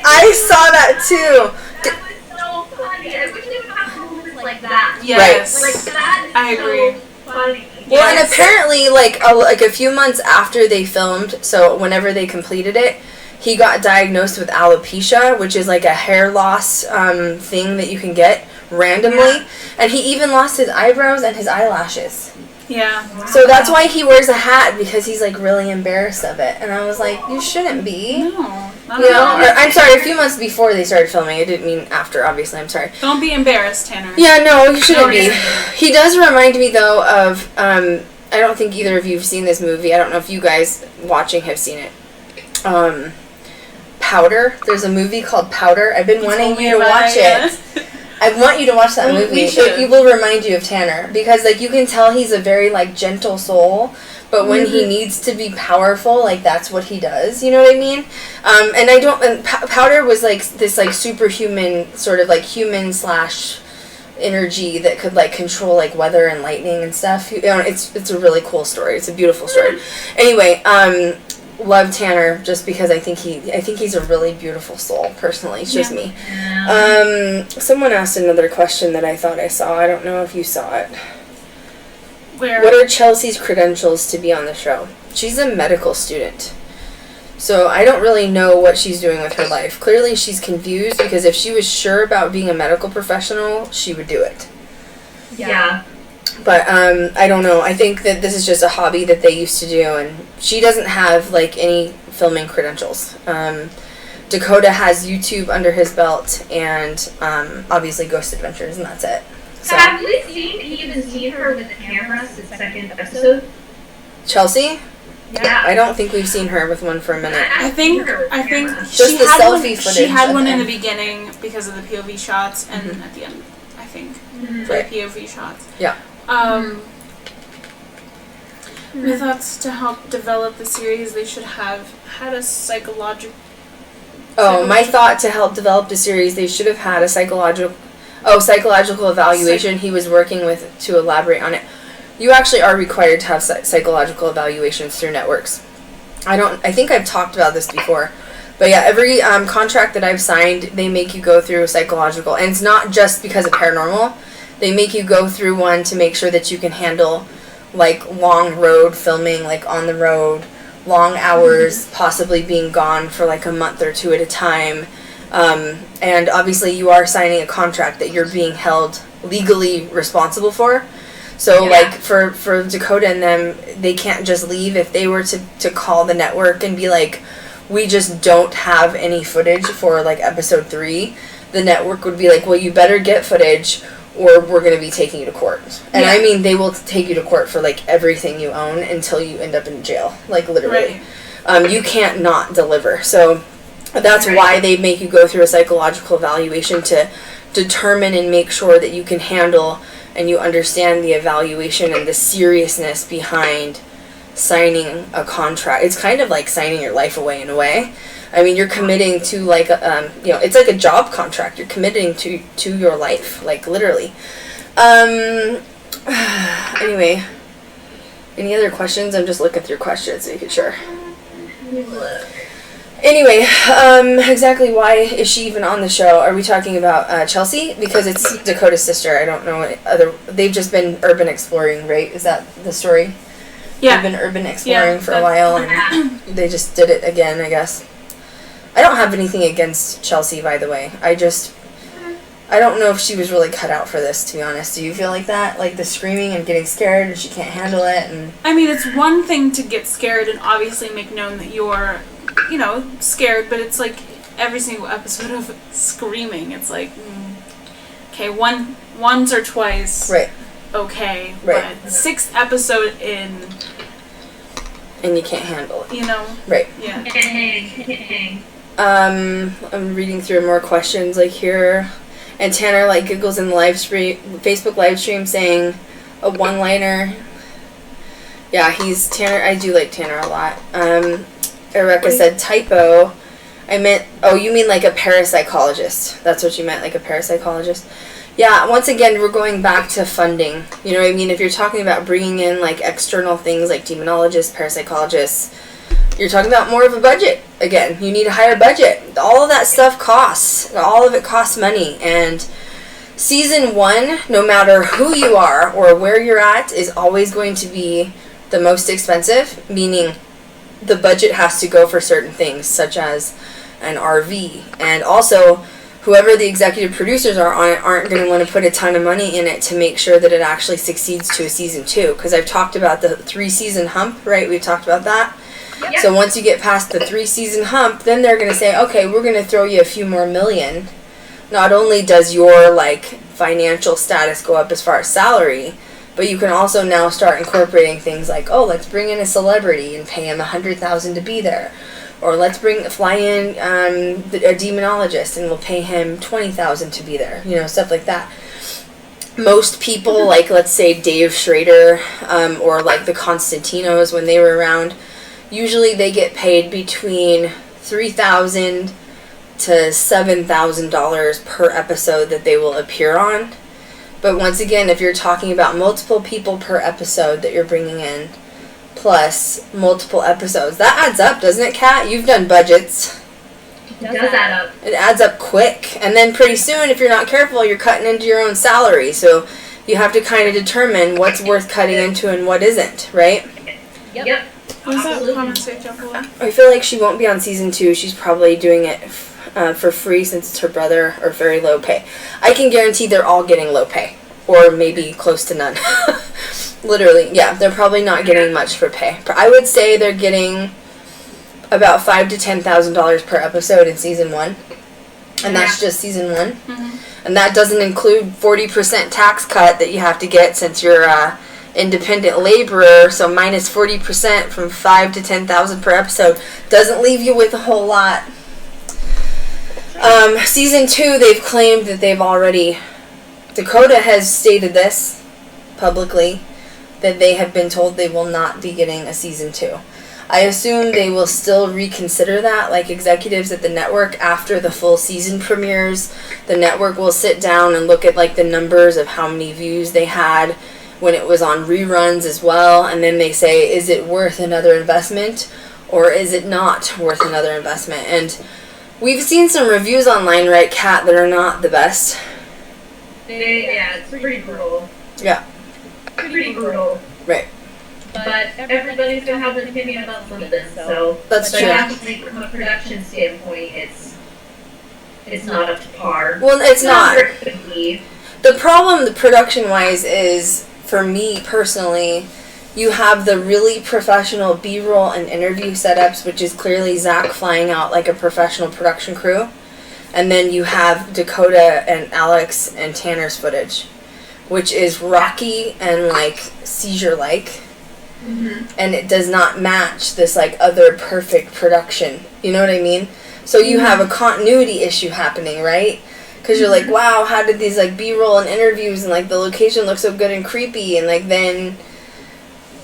I saw that too. That was so funny. I wish they would have moments like that. Yes. Like that is I agree. so funny. Well, and apparently, like a few months after they filmed, so whenever they completed it, he got diagnosed with alopecia, which is like a hair loss thing that you can get randomly, and he even lost his eyebrows and his eyelashes. Yeah. So that's why he wears a hat, because he's like really embarrassed of it. And I was like, you shouldn't be. No. You know, I'm sorry, a few months before they started filming. I didn't mean after, obviously. I'm sorry. Don't be embarrassed, Tanner. Yeah, no, you shouldn't be. He does remind me, though, of, I don't think either of you have seen this movie. I don't know if you guys watching have seen it. Powder. There's a movie called Powder. I've been wanting you to watch it. I want you to watch that movie. It will remind you of Tanner, because like you can tell he's a very like gentle soul, but when he needs to be powerful, like that's what he does. You know what I mean? And I don't. And Powder was like this like superhuman sort of like human / energy that could like control like weather and lightning and stuff. You know, it's a really cool story. It's a beautiful story. Anyway, love Tanner just because I think he's a really beautiful soul. Personally, it's just me. Someone asked another question that I thought I saw. I don't know if you saw it. Where? What are Chelsea's credentials to be on the show? She's a medical student, so I don't really know what she's doing with her life. Clearly, she's confused, because if she was sure about being a medical professional, she would do it. Yeah. But I don't know. I think that this is just a hobby that they used to do, and she doesn't have like any filming credentials. Dakota has YouTube under his belt, and obviously Ghost Adventures, and that's it. So. Have we even seen her with the camera since the second episode? Chelsea? Yeah. I don't think we've seen her with one for a minute. I think Just she the had selfie one, footage she had at one the in the end. beginning because of the POV shots, and at the end, I think, for Right. the POV shots. Yeah. My thoughts to help develop the series, they should have had a psychological. Oh, my thought to help develop the series, they should have had a psychological evaluation he was working with to elaborate on it. You actually are required to have psychological evaluations through networks. I think I've talked about this before, but yeah, every contract that I've signed, they make you go through a psychological, and it's not just because of paranormal. They make you go through one to make sure that you can handle like long road filming, like on the road, long hours, possibly being gone for like a month or two at a time. And obviously you are signing a contract that you're being held legally responsible for. So like for Dakota and them, they can't just leave. If they were to call the network and be like, we just don't have any footage for like episode 3, the network would be like, well, you better get footage or we're going to be taking you to court. And I mean, they will take you to court for like everything you own until you end up in jail, like literally. Right. You can't not deliver. So that's why they make you go through a psychological evaluation to determine and make sure that you can handle and you understand the evaluation and the seriousness behind signing a contract. It's kind of like signing your life away in a way. I mean, you're committing to like, it's like a job contract. You're committing to your life, like literally. Anyway, any other questions? I'm just looking through questions, making sure. Anyway, exactly why is she even on the show? Are we talking about Chelsea? Because it's Dakota's sister. I don't know what they've just been urban exploring, right? Is that the story? Yeah. They've been urban exploring for a while, and they just did it again, I guess. I don't have anything against Chelsea, by the way. I I don't know if she was really cut out for this, to be honest. Do you feel like that? Like the screaming and getting scared and she can't handle it? And I mean, it's one thing to get scared and obviously make known that you're, scared, but it's like every single episode of screaming. It's like, okay, once or twice. Right. Okay. Right. But 6th episode in. And you can't handle it. Right. Yeah. I'm reading through more questions like here. And Tanner like giggles in the Facebook live stream saying a one-liner. Yeah, Tanner. I do like Tanner a lot. Erica said typo. I meant, you mean like a parapsychologist. That's what you meant, like a parapsychologist. Yeah, once again, we're going back to funding. You know what I mean? If you're talking about bringing in like external things like demonologists, parapsychologists, you're talking about more of a budget. Again, you need a higher budget. All of that stuff costs. All of it costs money. And season 1, no matter who you are or where you're at, is always going to be the most expensive, meaning the budget has to go for certain things, such as an RV. And also, whoever the executive producers are on it aren't going to want to put a ton of money in it to make sure that it actually succeeds to a season 2. Because I've talked about the 3-season hump, right? We've talked about that. Yep. So once you get past the 3-season hump, then they're going to say, okay, we're going to throw you a few more million. Not only does your financial status go up as far as salary, but you can also now start incorporating things like, let's bring in a celebrity and pay him $100,000 to be there. Or let's fly in a demonologist and we'll pay him $20,000 to be there. Stuff like that. Most people, let's say Dave Schrader, or the Constantinos when they were around, usually they get paid between $3,000 to $7,000 per episode that they will appear on. But once again, if you're talking about multiple people per episode that you're bringing in, plus multiple episodes, that adds up, doesn't it, Kat? You've done budgets. It does add up. It adds up quick. And then pretty soon, if you're not careful, you're cutting into your own salary. So you have to kind of determine what's worth cutting into and what isn't, right? Yep. What was that comment say, Jumbo? I feel like she won't be on season 2. She's probably doing it for free since it's her brother, or very low pay. I can guarantee they're all getting low pay, or maybe close to none. Literally, yeah, they're probably not getting much for pay. I would say they're getting about $5,000 to $10,000 per episode in season 1, and that's just season 1. Mm-hmm. And that doesn't include 40% tax cut that you have to get since you're independent laborer. So minus 40% from $5,000 to $10,000 per episode doesn't leave you with a whole lot. Season 2, they've claimed that they've already. Dakota has stated this publicly, that they have been told they will not be getting a season 2. I assume they will still reconsider that, like executives at the network, after the full season premieres. The network will sit down and look at the numbers of how many views they had when it was on reruns as well, and then they say, is it worth another investment or is it not worth another investment? And we've seen some reviews online, right, Kat, that are not the best. Yeah, it's pretty brutal. Yeah. Pretty brutal. Right. But everybody's going to have an opinion about something, so. That's true. I have to think from a production standpoint, it's not up to par. Well, it's not. Perfectly. The problem, the production-wise, is, for me personally, you have the really professional B-roll and interview setups, which is clearly Zach flying out like a professional production crew. And then you have Dakota and Alex and Tanner's footage, which is rocky and seizure-like. Mm-hmm. And it does not match this other perfect production. You know what I mean? So you have a continuity issue happening, right? Because you're like, wow, how did these B-roll and interviews and the location look so good and creepy, and then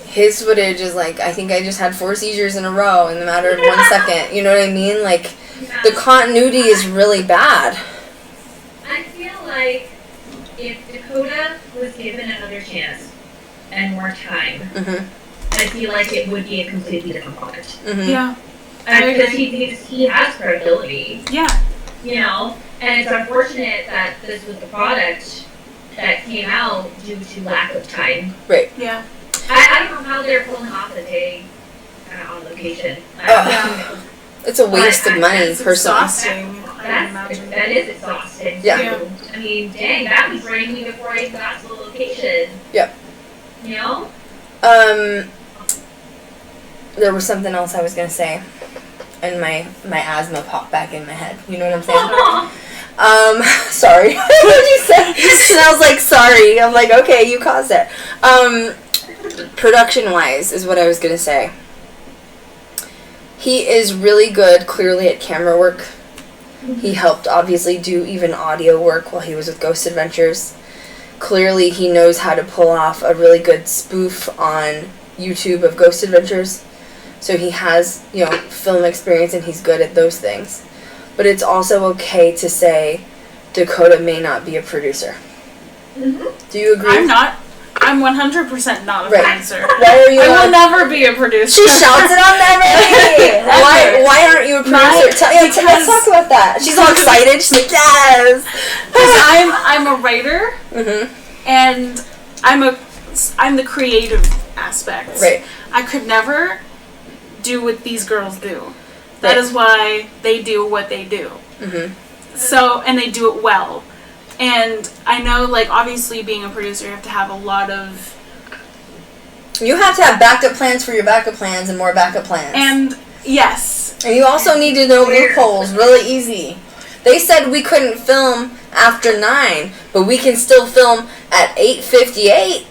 his footage is I think I just had 4 seizures in a row in the matter of 1 second. You know what I mean? The continuity is really bad. I feel like if Dakota was given another chance and more time, I feel like it would be a completely different product. Mm-hmm. Yeah. Because he has credibility. Yeah. And it's unfortunate that this was the product that came out due to lack of time. Right. Yeah. I don't know how they're pulling off the day on location. Yeah. It's a waste of money, It's personally. exhausting, I imagine. That is exhausting. Yeah. Too. I mean, dang, that was raining before I even got to the location. Yep. You know? There was something else I was gonna say, and my asthma popped back in my head. You know what I'm saying? Sorry. You said, and I was like, sorry. I'm like, okay, you caused it. Production-wise is what I was gonna say. He is really good, clearly, at camera work. He helped, obviously, do even audio work while he was with Ghost Adventures. Clearly, he knows how to pull off a really good spoof on YouTube of Ghost Adventures. So he has, film experience, and he's good at those things. But it's also okay to say Dakota may not be a producer. Mm-hmm. Do you agree? I'm not. I'm 100% not a producer. Why are you? I will never be a producer. She shouts it on that. Why aren't you a producer? Let's talk about that. She's all excited. She's like, yes. Because I'm a writer, and I'm the creative aspect. Right. I could never do what these girls do. That is why they do what they do. So, and they do it well. And I know, like, obviously being a producer, you have to have a lot of... You have to have backup plans for your backup plans and more backup plans. And, yes. And you also need to know loopholes really easy. They said we couldn't film after 9, but we can still film at 8:58.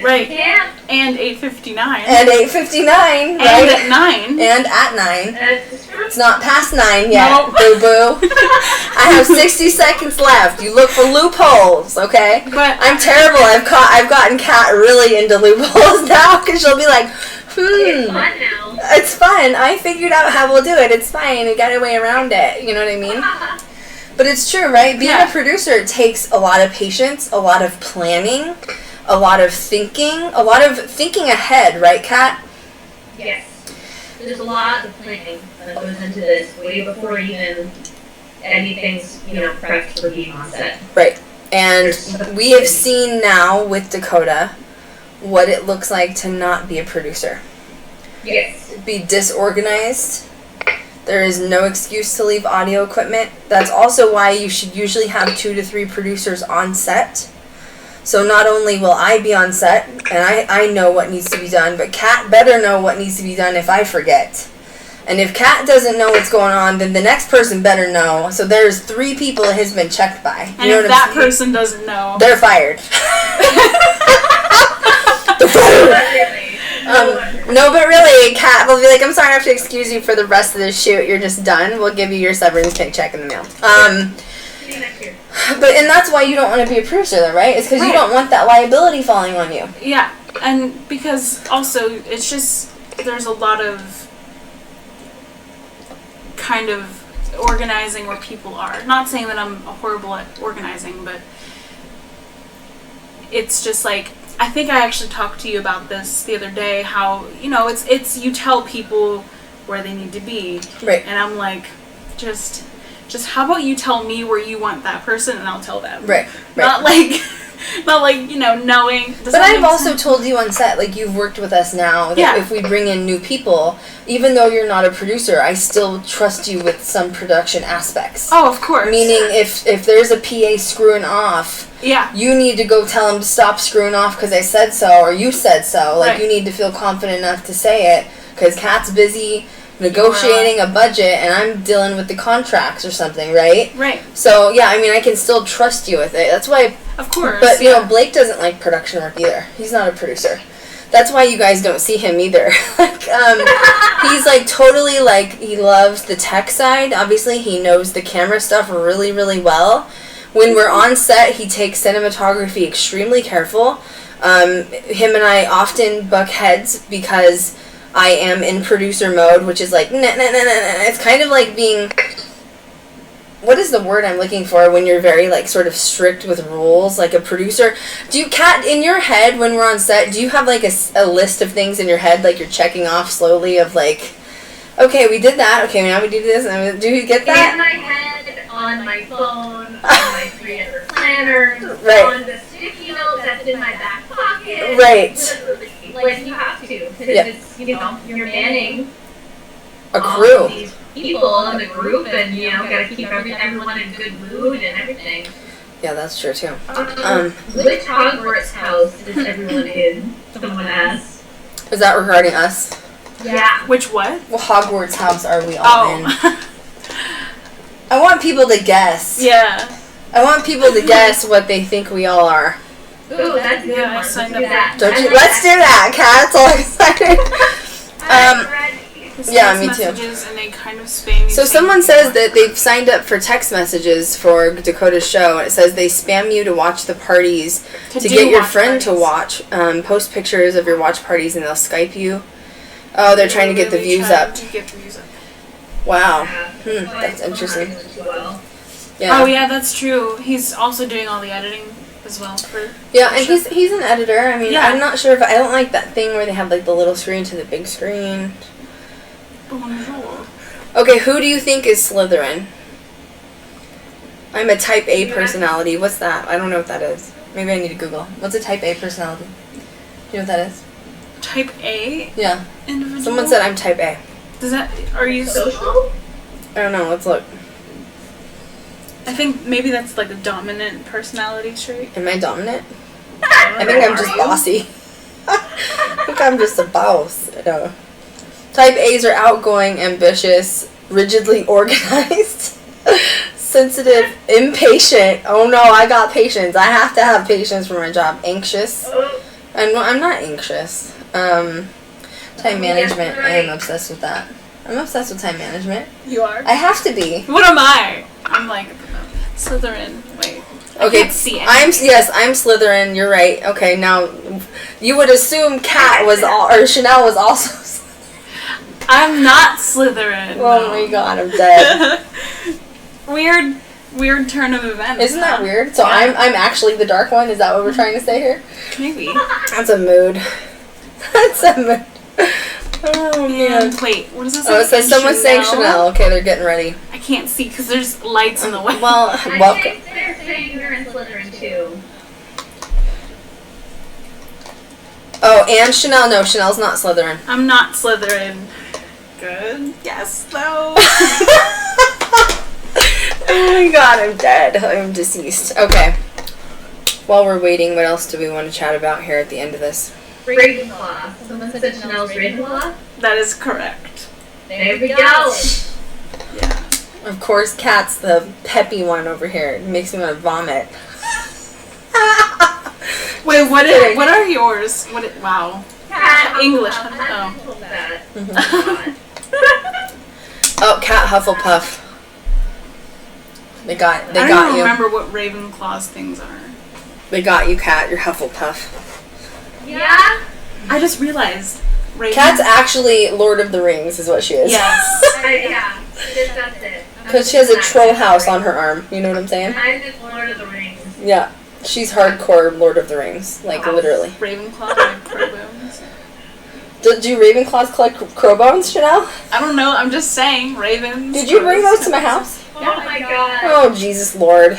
Right. Yeah. And 8:59. And 8:59, right? And at 9. And at 9. It's not past 9 yet, Nope. boo-boo. I have 60 seconds left. You look for loopholes, okay? But I'm terrible. I've gotten Kat really into loopholes now, because she'll be like, It's fun now. It's fun. I figured out how we'll do it. It's fine. We got a way around it. You know what I mean? But it's true, right? Being a producer takes a lot of patience, a lot of planning, a lot of thinking ahead, right, Kat? Yes. There's a lot of planning that goes into this way before even anything's, prepped for being on set. Right. And we have seen now with Dakota what it looks like to not be a producer. Yes. Be disorganized. There is no excuse to leave audio equipment. That's also why you should usually have 2 to 3 producers on set. So not only will I be on set, and I know what needs to be done, but Kat better know what needs to be done if I forget. And if Kat doesn't know what's going on, then the next person better know. So there's 3 people it has been checked by. And if that person doesn't know, they're fired. No, but really, Kat will be like, I'm sorry, I have to excuse you for the rest of the shoot. You're just done. We'll give you your severance paycheck in the mail. But that's why you don't want to be a producer, though, right? It's because you don't want that liability falling on you. Yeah, and because also it's just there's a lot of kind of organizing where people are. Not saying that I'm horrible at organizing, but it's just like I think I actually talked to you about this the other day. How it's you tell people where they need to be, right? And I'm like, just how about you tell me where you want that person and I'll tell them. Right. Not like knowing. But I've also told you on set, like, you've worked with us now, that if we bring in new people, even though you're not a producer, I still trust you with some production aspects. Oh, of course. Meaning if there's a PA screwing off, you need to go tell him to stop screwing off because I said so, or you said so. Like, you need to feel confident enough to say it, because Kat's busy negotiating a budget and I'm dealing with the contracts or something, right? Right. So, yeah, I mean, I can still trust you with it. That's why... Of course. But, Blake doesn't like production work either. He's not a producer. That's why you guys don't see him either. He's, totally, he loves the tech side. Obviously, he knows the camera stuff really, really well. When we're on set, he takes cinematography extremely careful. Him and I often buck heads because... I am in producer mode, which is like, nah. It's kind of like being, what is the word I'm looking for when you're very, sort of strict with rules, like a producer? Kat, in your head, when we're on set, do you have, a list of things in your head, you're checking off slowly of, okay, we did that, okay, now we do this, and do you get that? In my head, on my phone, on my 3 other planners, right. On the sticky note that's in my back pocket. Right. You have to, because you're manning a crew. All these people in the group, and gotta keep everyone in good mood and everything. Yeah, that's true too. Which Hogwarts house is everyone in? Someone asked. Is that regarding us? Yeah. Which what? What Hogwarts house are we all in? Oh. I want people to guess. Yeah. I want people to guess what they think we all are. Ooh, that's a good Yeah, I one. signed Let's do up. that. Don't you? I like Let's do that, Kat. All excited. I'm ready. Yeah, me too. Messages and they kind of spam you. So saying someone you says want- that they've signed up for text messages for Dakota's show, and it says they spam you to watch the parties, to do get your watch friend to parties. watch, post pictures of your watch parties, and they'll Skype you. Oh, they're trying to get the really views trying up. to get the views up. Wow. Yeah. That's interesting. Well. Yeah. Oh yeah, that's true. He's also doing all the editing as well for. Yeah, for and sure. he's an editor. I mean, Yeah. I'm not sure if I don't like that thing where they have like the little screen to the big screen. Bonjour. Okay, who do you think is Slytherin? I'm a type A personality. What's that? I don't know what that is. Maybe I need to Google. What's a type A personality? You know what that is? Type A Yeah. individual. Someone said I'm type A. Does that? Are you? Social? I don't know. Let's look. I think maybe that's like a dominant personality trait. Am I dominant? I think I'm just bossy. I think I'm just a boss. No. Type A's are outgoing, ambitious, rigidly organized, sensitive, impatient. Oh no, I got patience. I have to have patience for my job. Anxious. I'm not anxious. Time management. I am obsessed with that. I'm obsessed with time management. You are. I have to be. What am I? I'm like Slytherin. Wait. I Okay, can't see anything. I'm Slytherin. You're right. Okay, now you would assume Kat was or Chanel was also. I'm not Slytherin. Oh my god, I'm dead. Weird turn of events. Isn't that huh? weird? So Yeah. I'm actually the dark one. Is that what we're trying to say here? Maybe. That's a mood. That's a mood. Oh man. And wait, what does it say? Oh, it says someone's saying Chanel. Okay, they're getting ready. I can't see because there's lights in the way. Well, I welcome. think they're saying you're in Slytherin too. Oh, and Chanel. No, Chanel's not Slytherin. I'm not Slytherin. Good. Yes, though. Oh my god, I'm dead. I'm deceased. Okay. While we're waiting, what else do we want to chat about here at the end of this? Ravenclaw. Someone said Chanel's Ravenclaw. That is correct. There we go. Yeah. Of course, Kat's the peppy one over here. It makes me want to vomit. Wait, what are yours? Wow. English. Oh. Oh, Kat Hufflepuff. They got I don't you. even remember what Ravenclaw's things are. They got you, Kat. You're Hufflepuff. Yeah. I just realized. Kat's actually Lord of the Rings, is what she is. Yes. Yeah. That's it. Because she has a troll house on her arm. You know what I'm saying? I'm just Lord of the Rings. Yeah. She's hardcore Lord of the Rings. Like, literally. Ravenclaw and crowbones. Do Ravenclaws collect crow bones, Chanel? I don't know. I'm just saying. Ravens. Did you bring those to my house? Oh my god. Oh, Jesus Lord.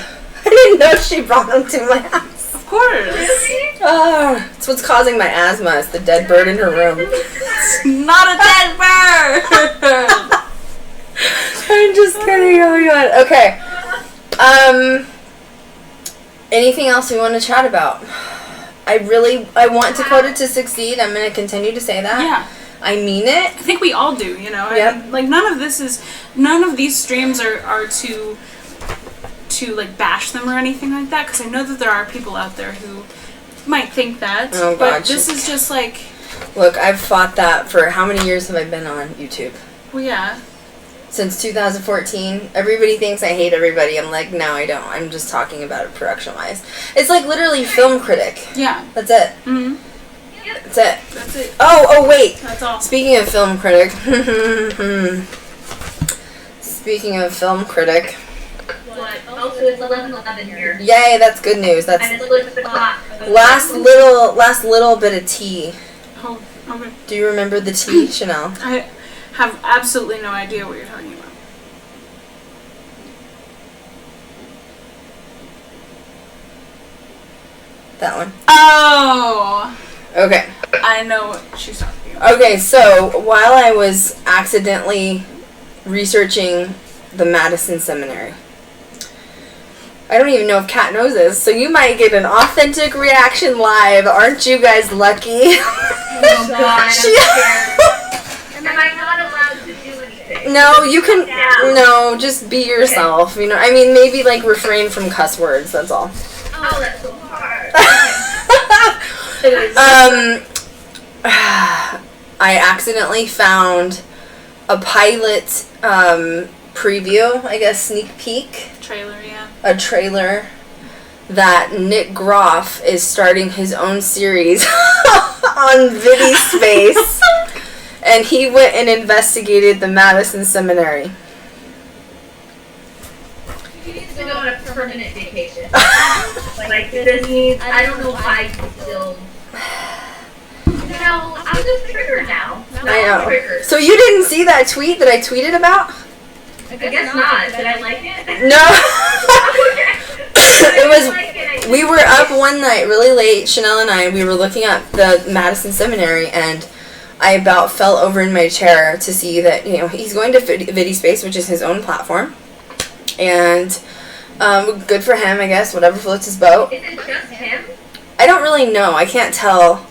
I didn't know she brought them to my house. Of course. Really? It's what's causing my asthma. It's the dead bird in her room. Not a dead bird. I'm just kidding. Oh my god. Okay. Anything else we want to chat about? I want Dakota to succeed. I'm going to continue to say that. Yeah. I mean it. I think we all do, you know. Yep. I mean, like none of these streams are to like bash them or anything like that, because I know that there are people out there who might think that. Oh, but God. this is just like, Look, I've fought that for how many years have I been on YouTube? well, yeah. Since 2014. Everybody thinks I hate everybody. I'm like, no, I don't. I'm just talking about it production-wise. It's like literally film critic. Yeah. That's it. Mm-hmm. That's it. That's it. Oh, wait. That's all. Speaking of film critic. Speaking of film critic. What? Oh, so it's 11:11 here. Yay, that's good news. That's I just looked at the clock. last little bit of tea. Oh, okay. Do you remember the tea, Chanel? I have absolutely no idea what you're talking about. That one. Oh, Okay. I know what she's talking about. Okay, so while I was accidentally researching the Madison Seminary, I don't even know if Kat knows this, so you might get an authentic reaction live. Aren't you guys lucky? Oh God, I'm scared. Am I not allowed to do anything? No, you can. No, just be yourself. You know, I mean, maybe like refrain from cuss words. That's all. Oh, that's so hard. I accidentally found a pilot preview, I guess, sneak peek. Trailer, yeah. A trailer that Nick Groff is starting his own series on Vidi Space. And he went and investigated the Madison Seminary. He needs to go on a permanent vacation. Like, this needs, I don't know if I can still... No, I'm just triggered now. I know. Triggered. So you didn't see that tweet that I tweeted about? I guess not. Did I like it? No. It was. Like it. We were up one night really late, Chanel and I. We were looking at the Madison Seminary, and I about fell over in my chair to see that, you know, he's going to Vidi Space, which is his own platform, and good for him, I guess. Whatever floats his boat. Is it just him? I don't really know. I can't tell.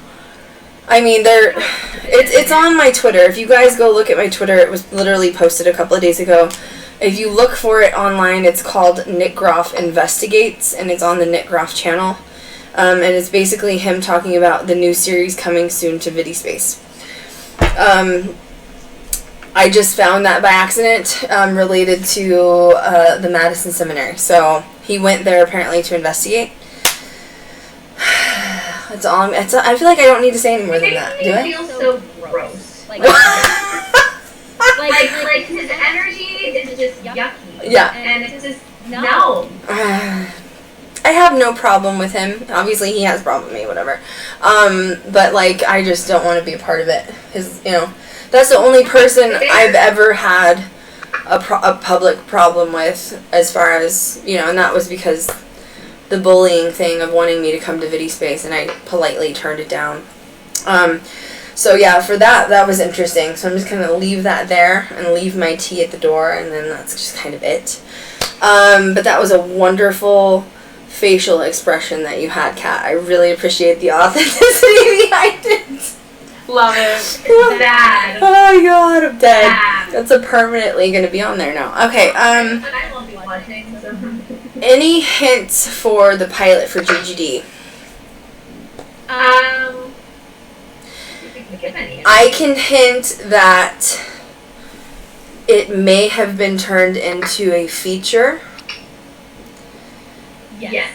I mean, it's on my Twitter. If you guys go look at my Twitter, it was literally posted a couple of days ago. If you look for it online, it's called Nick Groff Investigates, and it's on the Nick Groff channel. And it's basically him talking about the new series coming soon to Vidi Space. I just found that by accident related to the Madison Seminary. So he went there apparently to investigate. That's all. I feel like I don't need to say any more than that. Do I? It feels so gross. Like his energy is just yucky. Yeah. And it's just no. I have no problem with him. Obviously, he has a problem with me, whatever. But like, I just don't want to be a part of it. That's the only person I've ever had a public problem with, as far as, you know, and that was because the bullying thing of wanting me to come to Vidi Space, and I politely turned it down. So yeah, for that was interesting. So I'm just going to leave that there and leave my tea at the door, and then that's just kind of it. But that was a wonderful facial expression that you had, Kat. I really appreciate the authenticity behind it. Love it. Bad. Oh my god, I'm dead. Bad. That's permanently going to be on there now. Okay, I won't be watching, so... Any hints for the pilot for GGD? I can hint that it may have been turned into a feature. Yes.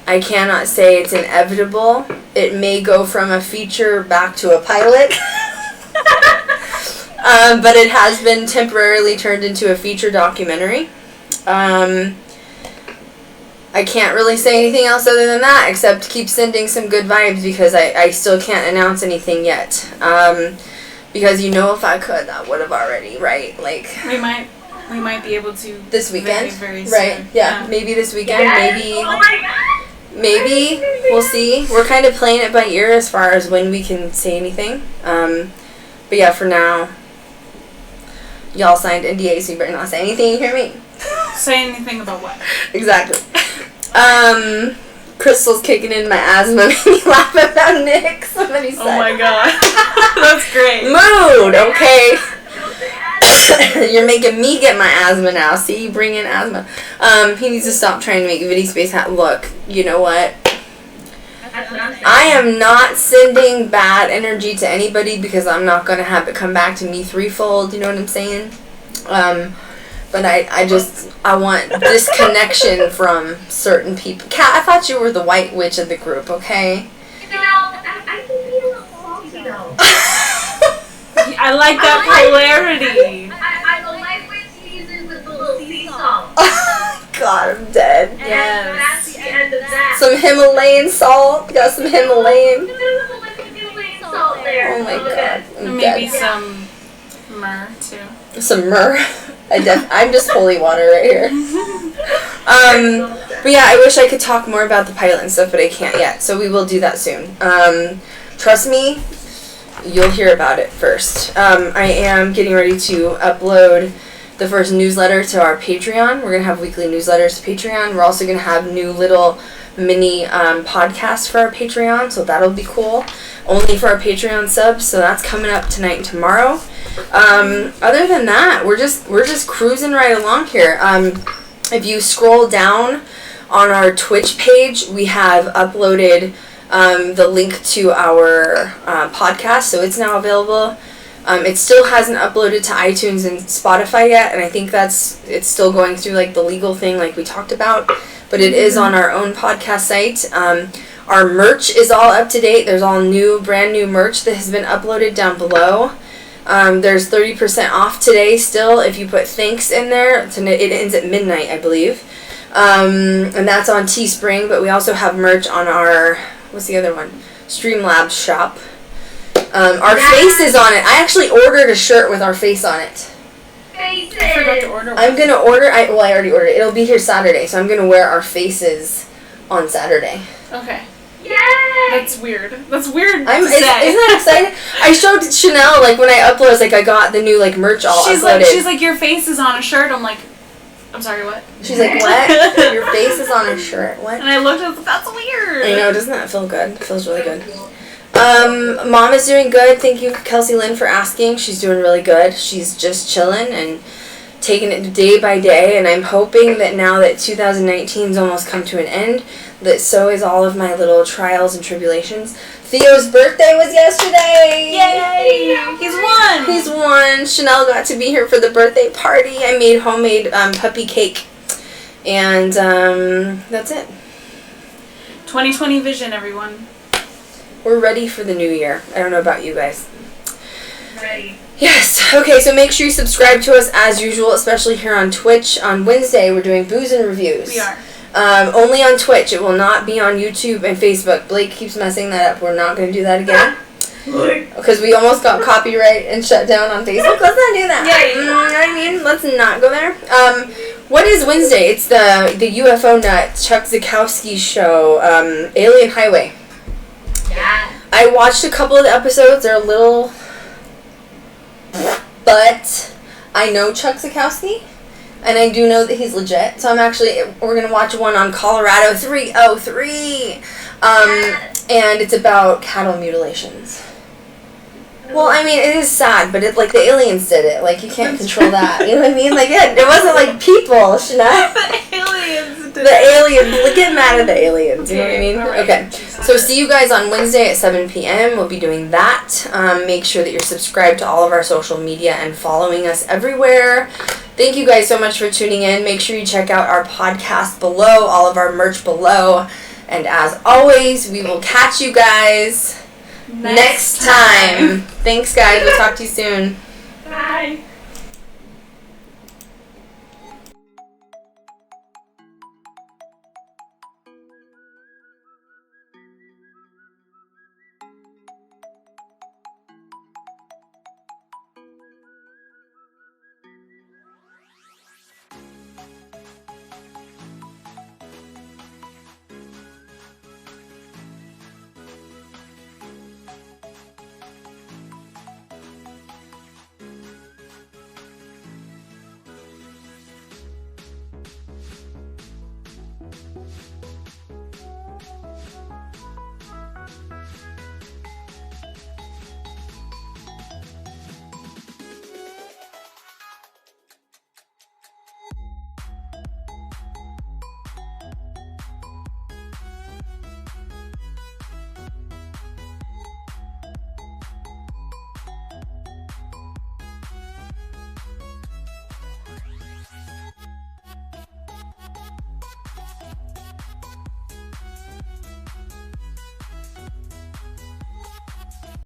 I cannot say it's inevitable. It may go from a feature back to a pilot. But it has been temporarily turned into a feature documentary. I can't really say anything else other than that, except keep sending some good vibes, because I still can't announce anything yet. Because, you know, if I could, I would have already, right? Like, We might be able to this weekend, very right? soon. Yeah, maybe this weekend, Yes. maybe. Oh my god. Maybe. We'll see. We're kind of playing it by ear as far as when we can say anything. But yeah, for now, y'all signed NDA, so you better not say anything, you hear me? Say anything about what? Exactly. Krystal's kicking in my asthma, made me laugh about Nick. Somebody said. Oh my god. That's great. Mood, okay. You're making me get my asthma now. See, you bring in asthma. He needs to stop trying to make Vidi Space look, you know what? That's what I'm saying. I am not sending bad energy to anybody, because I'm not going to have it come back to me threefold, you know what I'm saying? But I want disconnection from certain people. Kat, I thought you were the white witch of the group, okay? You know, I can be a little salty though. I like that polarity. I'm the white witch season with the little sea salt. God, I'm dead. And that's the end of that. Some Himalayan salt. Got some Himalayan. There's a little bit of Himalayan salt there. Oh my god. I'm Maybe dead. some myrrh too. Some myrrh. I'm just holy water right here. But yeah, I wish I could talk more about the pilot and stuff, but I can't yet. So we will do that soon. Trust me, you'll hear about it first. I am getting ready to upload the first newsletter to our Patreon. We're going to have weekly newsletters to Patreon. We're also going to have new little mini podcasts for our Patreon, so that'll be cool. Only for our Patreon subs, so that's coming up tonight and tomorrow. Other than that, we're just cruising right along here. If you scroll down on our Twitch page, we have uploaded the link to our podcast, so it's now available. It still hasn't uploaded to iTunes and Spotify yet, and I think it's still going through like the legal thing like we talked about, but it is on our own podcast site. Our merch is all up to date. There's all brand new merch that has been uploaded down below. There's 30% off today still if you put thanks in there. It ends at midnight, I believe. And that's on Teespring, but we also have merch on our, what's the other one? Streamlabs shop. Our face is on it. I actually ordered a shirt with our face on it. Faces. I forgot to order one. I'm going to order, I already ordered it. It'll be here Saturday, so I'm going to wear our faces on Saturday. Okay. Yay! That's weird. That's weird to Isn't say. that exciting? I showed Chanel, like, when I uploaded, I was like, I got the new, like, merch all uploaded. She's like, your face is on a shirt. I'm like, I'm sorry, what? She's like, what? Your face is on a shirt? What? And I looked at it, that's weird. I know, doesn't that feel good? It feels really good. Mom is doing good. Thank you, Kelsey Lynn, for asking. She's doing really good. She's just chilling and taking it day by day, and I'm hoping that now that 2019's almost come to an end, that so is all of my little trials and tribulations. Theo's birthday was yesterday! Yay! He's won! Chanel got to be here for the birthday party. I made homemade puppy cake. And that's it. 2020 vision, everyone. We're ready for the new year. I don't know about you guys. Ready. Yes. Okay, so make sure you subscribe to us as usual, especially here on Twitch. On Wednesday, we're doing booze and reviews. We are. Only on Twitch. It will not be on YouTube and Facebook. Blake keeps messing that up. We're not going to do that again. Because we almost got copyright and shut down on Facebook. Let's not do that. Yeah. You know what I mean? Let's not go there. What is Wednesday? It's the UFO nut Chuck Zukowski show, Alien Highway. Yeah. I watched a couple of the episodes. They're a little... But I know Chuck Zukowski, and I do know that he's legit. So we're going to watch one on Colorado 303. And it's about cattle mutilations. Well, I mean, it is sad, but it, like, the aliens did it. Like, you can't control that. You know what I mean? Like, it wasn't like people, Shana. The aliens did The aliens. Get mad at the aliens. You know what I mean? Alright. Okay. So see you guys on Wednesday at 7 p.m. We'll be doing that. Make sure that you're subscribed to all of our social media and following us everywhere. Thank you guys so much for tuning in. Make sure you check out our podcast below, all of our merch below. And as always, we will catch you guys next time. Thanks, guys. We'll talk to you soon. Bye.